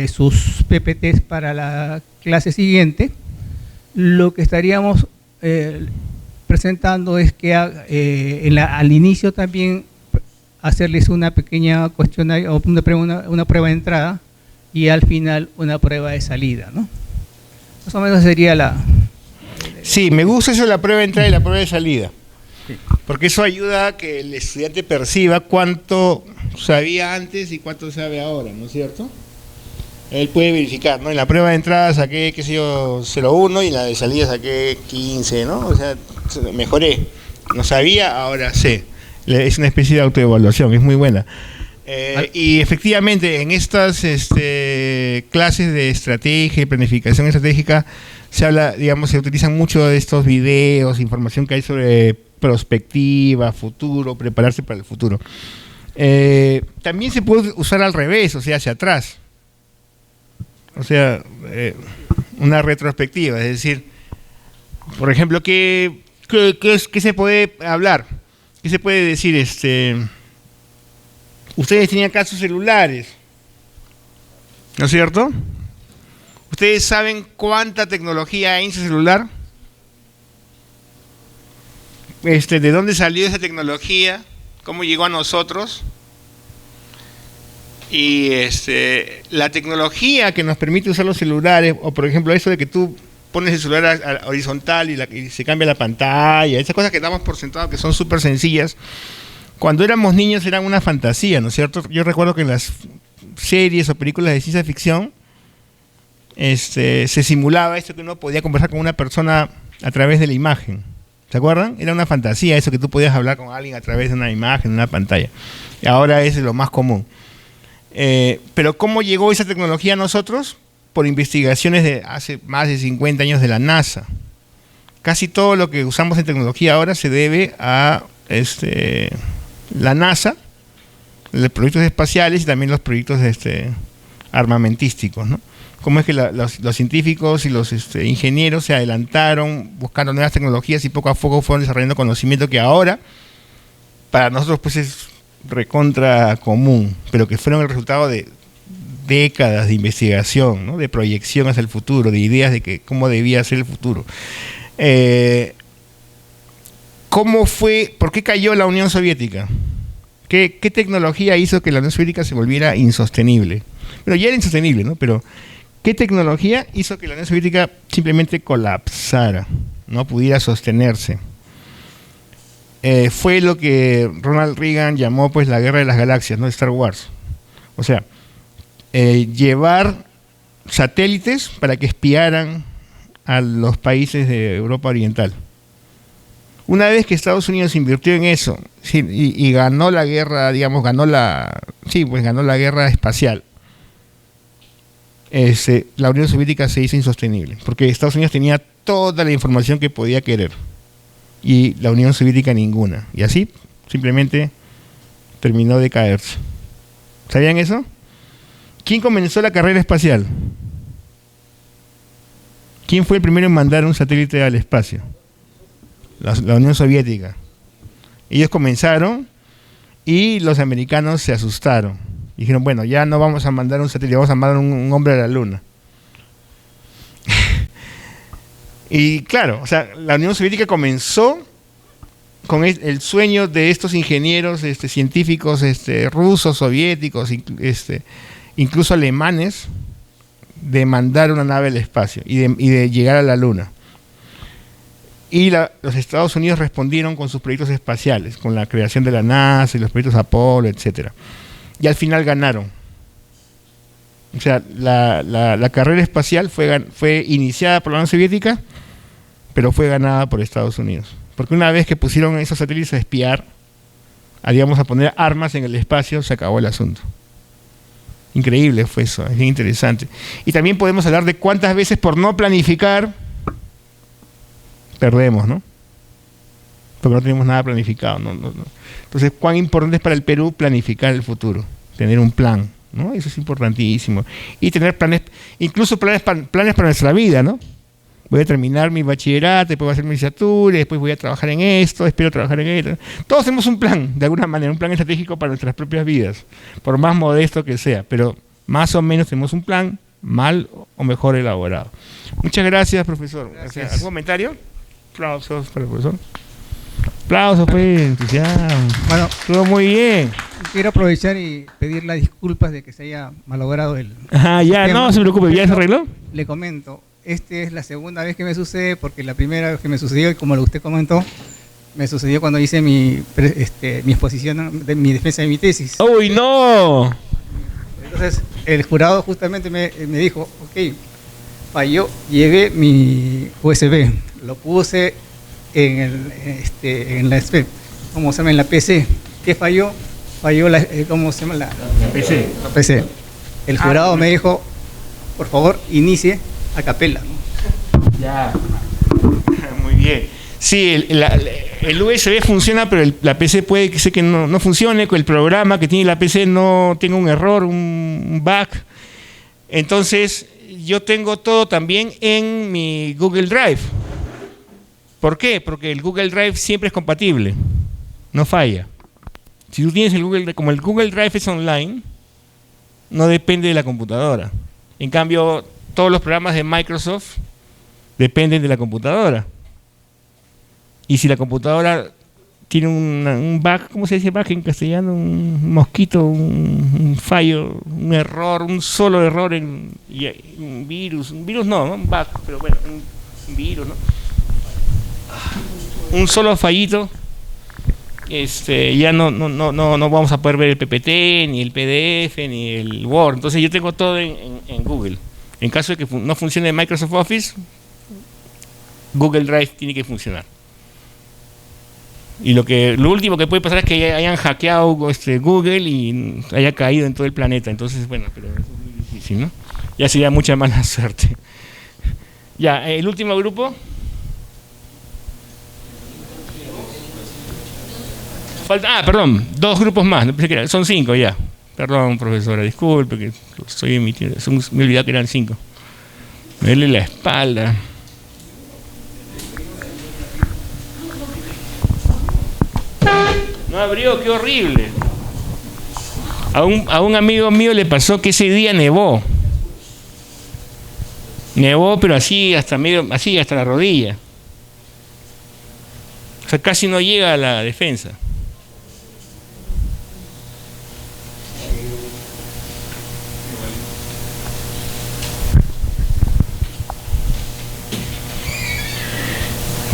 sus PPTs para la clase siguiente, lo que estaríamos presentando es que al inicio también hacerles una pequeña cuestionario o una prueba de entrada, y al final una prueba de salida, ¿no? Más o menos sería Sí, me gusta eso de la prueba de entrada y la prueba de salida. Sí. Porque eso ayuda a que el estudiante perciba cuánto sabía antes y cuánto sabe ahora, ¿no es cierto? Él puede verificar, ¿no? En la prueba de entrada saqué, qué sé yo, 0,1, y en la de salida saqué 15, ¿no? O sea, mejoré. No sabía, ahora sé. Es una especie de autoevaluación, es muy buena. Y efectivamente, en estas clases de estrategia y planificación estratégica se habla, digamos, se utilizan mucho de estos videos, información que hay sobre prospectiva, futuro, prepararse para el futuro. También se puede usar al revés, o sea, hacia atrás. O sea, una retrospectiva, es decir, por ejemplo, ¿qué se puede hablar? ¿Qué se puede decir? Ustedes tenían acá sus celulares, ¿no es cierto? ¿Ustedes saben cuánta tecnología hay en su celular? ¿De dónde salió esa tecnología? ¿Cómo llegó a nosotros? Y la tecnología que nos permite usar los celulares, o por ejemplo eso de que tú pones el celular horizontal y se cambia la pantalla, esas cosas que damos por sentado que son súper sencillas, cuando éramos niños eran una fantasía, ¿no es cierto? Yo recuerdo que en las series o películas de ciencia ficción se simulaba esto, que uno podía conversar con una persona a través de la imagen. ¿Se acuerdan? Era una fantasía eso, que tú podías hablar con alguien a través de una imagen, una pantalla. Y ahora es lo más común. Pero ¿cómo llegó esa tecnología a nosotros? Por investigaciones de hace más de 50 años de la NASA. Casi todo lo que usamos en tecnología ahora se debe a la NASA, los proyectos espaciales y también los proyectos armamentísticos, ¿no? Cómo es que los científicos y los ingenieros se adelantaron buscando nuevas tecnologías y poco a poco fueron desarrollando conocimiento que ahora para nosotros pues es recontra común, pero que fueron el resultado de décadas de investigación, ¿no? De proyección hacia el futuro, de ideas de cómo debía ser el futuro. ¿Por qué cayó la Unión Soviética? ¿Qué tecnología hizo que la Unión Soviética se volviera insostenible? Pero ya era insostenible, ¿no? Pero ¿qué tecnología hizo que la Unión Soviética simplemente colapsara, no pudiera sostenerse? Fue lo que Ronald Reagan llamó pues la guerra de las galaxias, ¿no? Star Wars. O sea, llevar satélites para que espiaran a los países de Europa Oriental. Una vez que Estados Unidos invirtió en eso y ganó la guerra, digamos, ganó la guerra espacial, la Unión Soviética se hizo insostenible, porque Estados Unidos tenía toda la información que podía querer y la Unión Soviética ninguna. Y así simplemente terminó de caerse. ¿Sabían eso? ¿Quién comenzó la carrera espacial? ¿Quién fue el primero en mandar un satélite al espacio? La Unión Soviética. Ellos comenzaron y los americanos se asustaron. Dijeron, bueno, ya no vamos a mandar un satélite, vamos a mandar un hombre a la luna. Y claro, o sea, la Unión Soviética comenzó con el sueño de estos ingenieros, científicos, rusos, soviéticos, incluso alemanes, de mandar una nave al espacio y de llegar a la luna. Y los Estados Unidos respondieron con sus proyectos espaciales, con la creación de la NASA y los proyectos Apolo, etcétera. Y al final ganaron. O sea, la carrera espacial fue iniciada por la Unión Soviética, pero fue ganada por Estados Unidos. Porque una vez que pusieron esos satélites a espiar, a poner armas en el espacio, se acabó el asunto. Increíble fue eso, es bien interesante. Y también podemos hablar de cuántas veces por no planificar perdemos, ¿no? Porque no tenemos nada planificado. No. Entonces, cuán importante es para el Perú planificar el futuro, tener un plan, ¿no? Eso es importantísimo. Y tener planes, incluso planes para nuestra vida, ¿no? Voy a terminar mi bachillerato, después voy a hacer mi licenciatura, después voy a trabajar en esto, espero trabajar en esto. Todos tenemos un plan, de alguna manera, un plan estratégico para nuestras propias vidas, por más modesto que sea, pero más o menos tenemos un plan mal o mejor elaborado. Muchas gracias, profesor. Gracias. ¿Algún comentario? Aplausos para el profesor. Aplausos, pues, entusiasmo. Bueno, estuvo muy bien. quiero aprovechar y pedir las disculpas de que se haya malogrado el Ajá, ya, sistema. no se preocupe, ¿ya se arregló? Le comento, esta es la segunda vez que me sucede, porque la primera vez que me sucedió, y como usted comentó, me sucedió cuando hice mi exposición, mi defensa de mi tesis. ¡Uy, no! Entonces, el jurado justamente me dijo, ok, falló, llevé mi USB, lo puse en la ¿cómo se llama? En la PC. ¿Qué falló? Falló la, ¿cómo se llama? La PC. La PC. El jurado me dijo, por favor, inicie a capela. Ya. Muy bien. Sí, el USB funciona, pero la PC puede ser que no funcione, que el programa que tiene la PC no tenga un error, un bug. Entonces, yo tengo todo también en mi Google Drive. ¿Por qué? Porque el Google Drive siempre es compatible, no falla. Si tú tienes como el Google Drive es online, no depende de la computadora. En cambio, todos los programas de Microsoft dependen de la computadora. Y si la computadora tiene un bug, ¿cómo se dice bug en castellano? Un mosquito, un fallo, un error, un solo error un virus no, un bug, pero bueno, un virus, ¿no? Un solo fallito, ya no vamos a poder ver el PPT, ni el PDF, ni el Word. Entonces yo tengo todo en Google. En caso de que no funcione Microsoft Office, Google Drive tiene que funcionar. Y lo último que puede pasar es que hayan hackeado Google y haya caído en todo el planeta. Entonces, bueno, pero eso es muy difícil, ¿no? Ya sería mucha mala suerte. Ya, el último grupo. Perdón, 2 grupos más. Son 5 ya. Perdón, profesora, disculpe que estoy emitiendo. Me olvidé que eran 5. Me duele la espalda. No abrió, qué horrible. A un amigo mío le pasó que ese día nevó. Nevó, pero así hasta la rodilla. O sea, casi no llega a la defensa.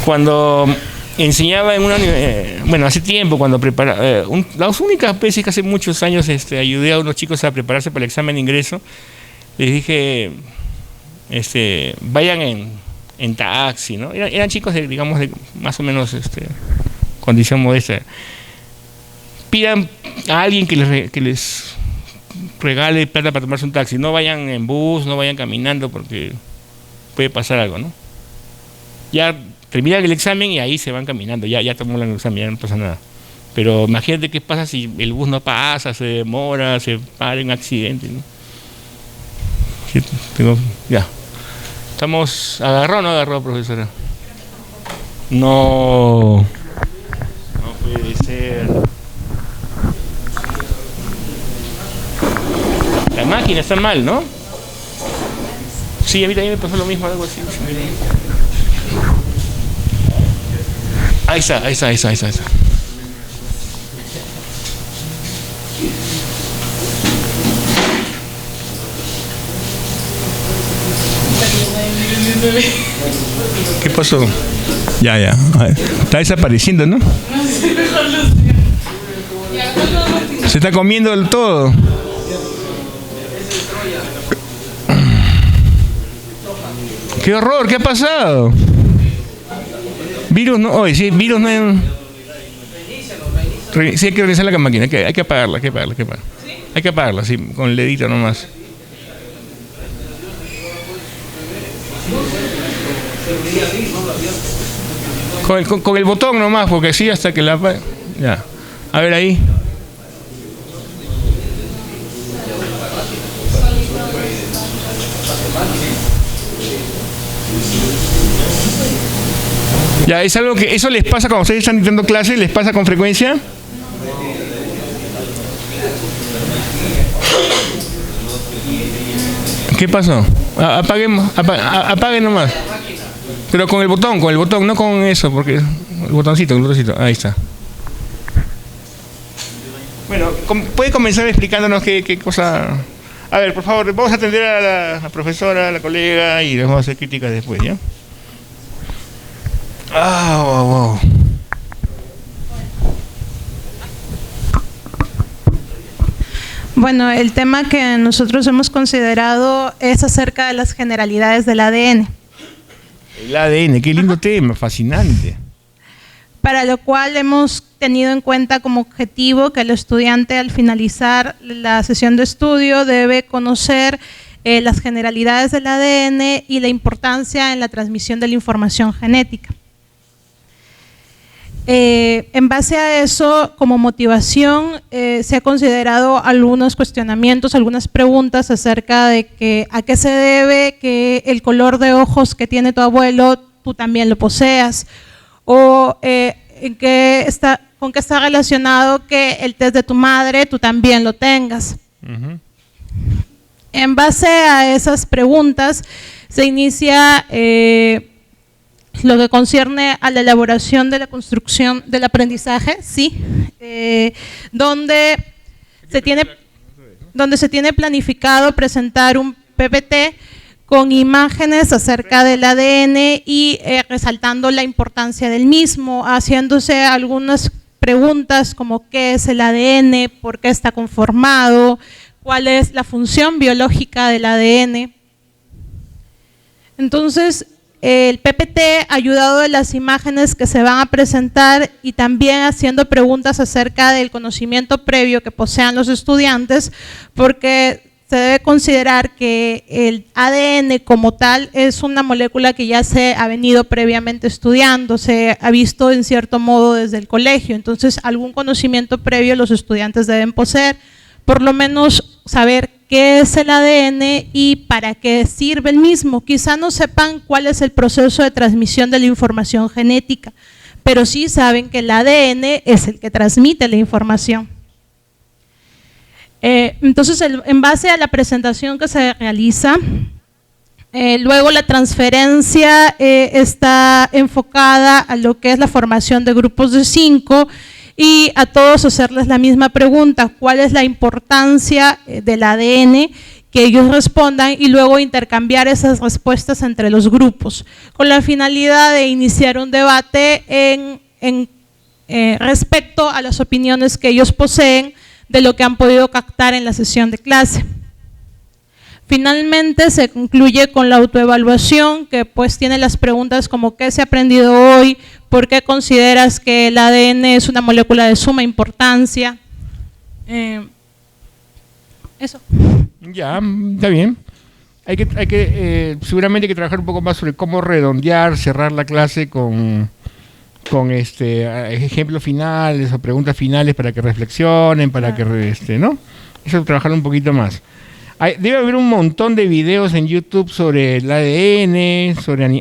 Cuando enseñaba en una hace tiempo, cuando preparaba, las únicas veces que hace muchos años ayudé a unos chicos a prepararse para el examen de ingreso, les dije, vayan en taxi, ¿no? Eran chicos de, digamos, de más o menos condición modesta. Pidan a alguien que les regale plata para tomarse un taxi. No vayan en bus, no vayan caminando porque puede pasar algo, ¿no? Ya terminan el examen y ahí se van caminando. Ya tomó el examen, ya no pasa nada. Pero imagínate qué pasa si el bus no pasa, se demora, se para en un accidente, ¿no? Ya. Estamos... ¿Agarró o no agarró, profesora? No puede ser. La máquina está mal, ¿no? Sí, a mí también me pasó lo mismo, algo así. Ahí está. ¿Qué pasó? Ya. Está desapareciendo, ¿no? Se está comiendo el todo. ¡Qué horror! ¿Qué ha pasado? Virus no... Oye, sí, virus no... Sí, hay que revisar la máquina. Hay que apagarla. Hay que apagarla, sí, con el dedito nomás. Con el botón nomás, porque sí, hasta que la... Ya. A ver ahí. Ya, es algo que... ¿Eso les pasa cuando ustedes están dictando clases? ¿Les pasa con frecuencia? ¿Qué pasó? Apaguen nomás. Pero con el botón, no con eso, porque el botoncito, ahí está. Bueno, ¿puede comenzar explicándonos qué cosa? A ver, por favor, vamos a atender a la profesora, a la colega, y les vamos a hacer críticas después, ¿ya? Wow. Bueno, el tema que nosotros hemos considerado es acerca de las generalidades del ADN. El ADN, qué lindo tema, fascinante. Para lo cual hemos tenido en cuenta como objetivo que el estudiante al finalizar la sesión de estudio debe conocer las generalidades del ADN y la importancia en la transmisión de la información genética. En base a eso, como motivación, se ha considerado algunos cuestionamientos, algunas preguntas acerca de a qué se debe que el color de ojos que tiene tu abuelo, tú también lo poseas, o con qué está relacionado que el test de tu madre, tú también lo tengas. Uh-huh. En base a esas preguntas, se inicia... lo que concierne a la elaboración de la construcción del aprendizaje, sí, donde se tiene planificado presentar un PPT con imágenes acerca del ADN y resaltando la importancia del mismo, haciéndose algunas preguntas como qué es el ADN, por qué está conformado, cuál es la función biológica del ADN. Entonces, el PPT, ayudado de las imágenes que se van a presentar y también haciendo preguntas acerca del conocimiento previo que posean los estudiantes, porque se debe considerar que el ADN como tal es una molécula que ya se ha venido previamente estudiando, se ha visto en cierto modo desde el colegio, entonces algún conocimiento previo los estudiantes deben poseer, por lo menos saber qué es el ADN y para qué sirve el mismo. Quizá no sepan cuál es el proceso de transmisión de la información genética, pero sí saben que el ADN es el que transmite la información. Entonces, en base a la presentación que se realiza, luego la transferencia está enfocada a lo que es la formación de grupos de 5 y a todos hacerles la misma pregunta, ¿cuál es la importancia del ADN? Que ellos respondan y luego intercambiar esas respuestas entre los grupos, con la finalidad de iniciar un debate respecto a las opiniones que ellos poseen de lo que han podido captar en la sesión de clase. Finalmente se concluye con la autoevaluación, que pues tiene las preguntas como ¿qué se ha aprendido hoy? ¿Por qué consideras que el ADN es una molécula de suma importancia? Eso. Ya, está bien. Seguramente hay que trabajar un poco más sobre cómo redondear, cerrar la clase con ejemplos finales o preguntas finales para que reflexionen, para que, ¿no? Eso trabajar un poquito más. Debe haber un montón de videos en YouTube sobre el ADN,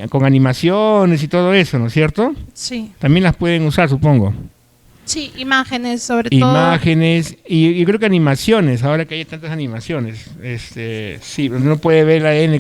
con animaciones y todo eso, ¿no es cierto? Sí. También las pueden usar, supongo. Sí, imágenes sobre todo. Imágenes y creo que animaciones, ahora que hay tantas animaciones. Sí, uno puede ver el ADN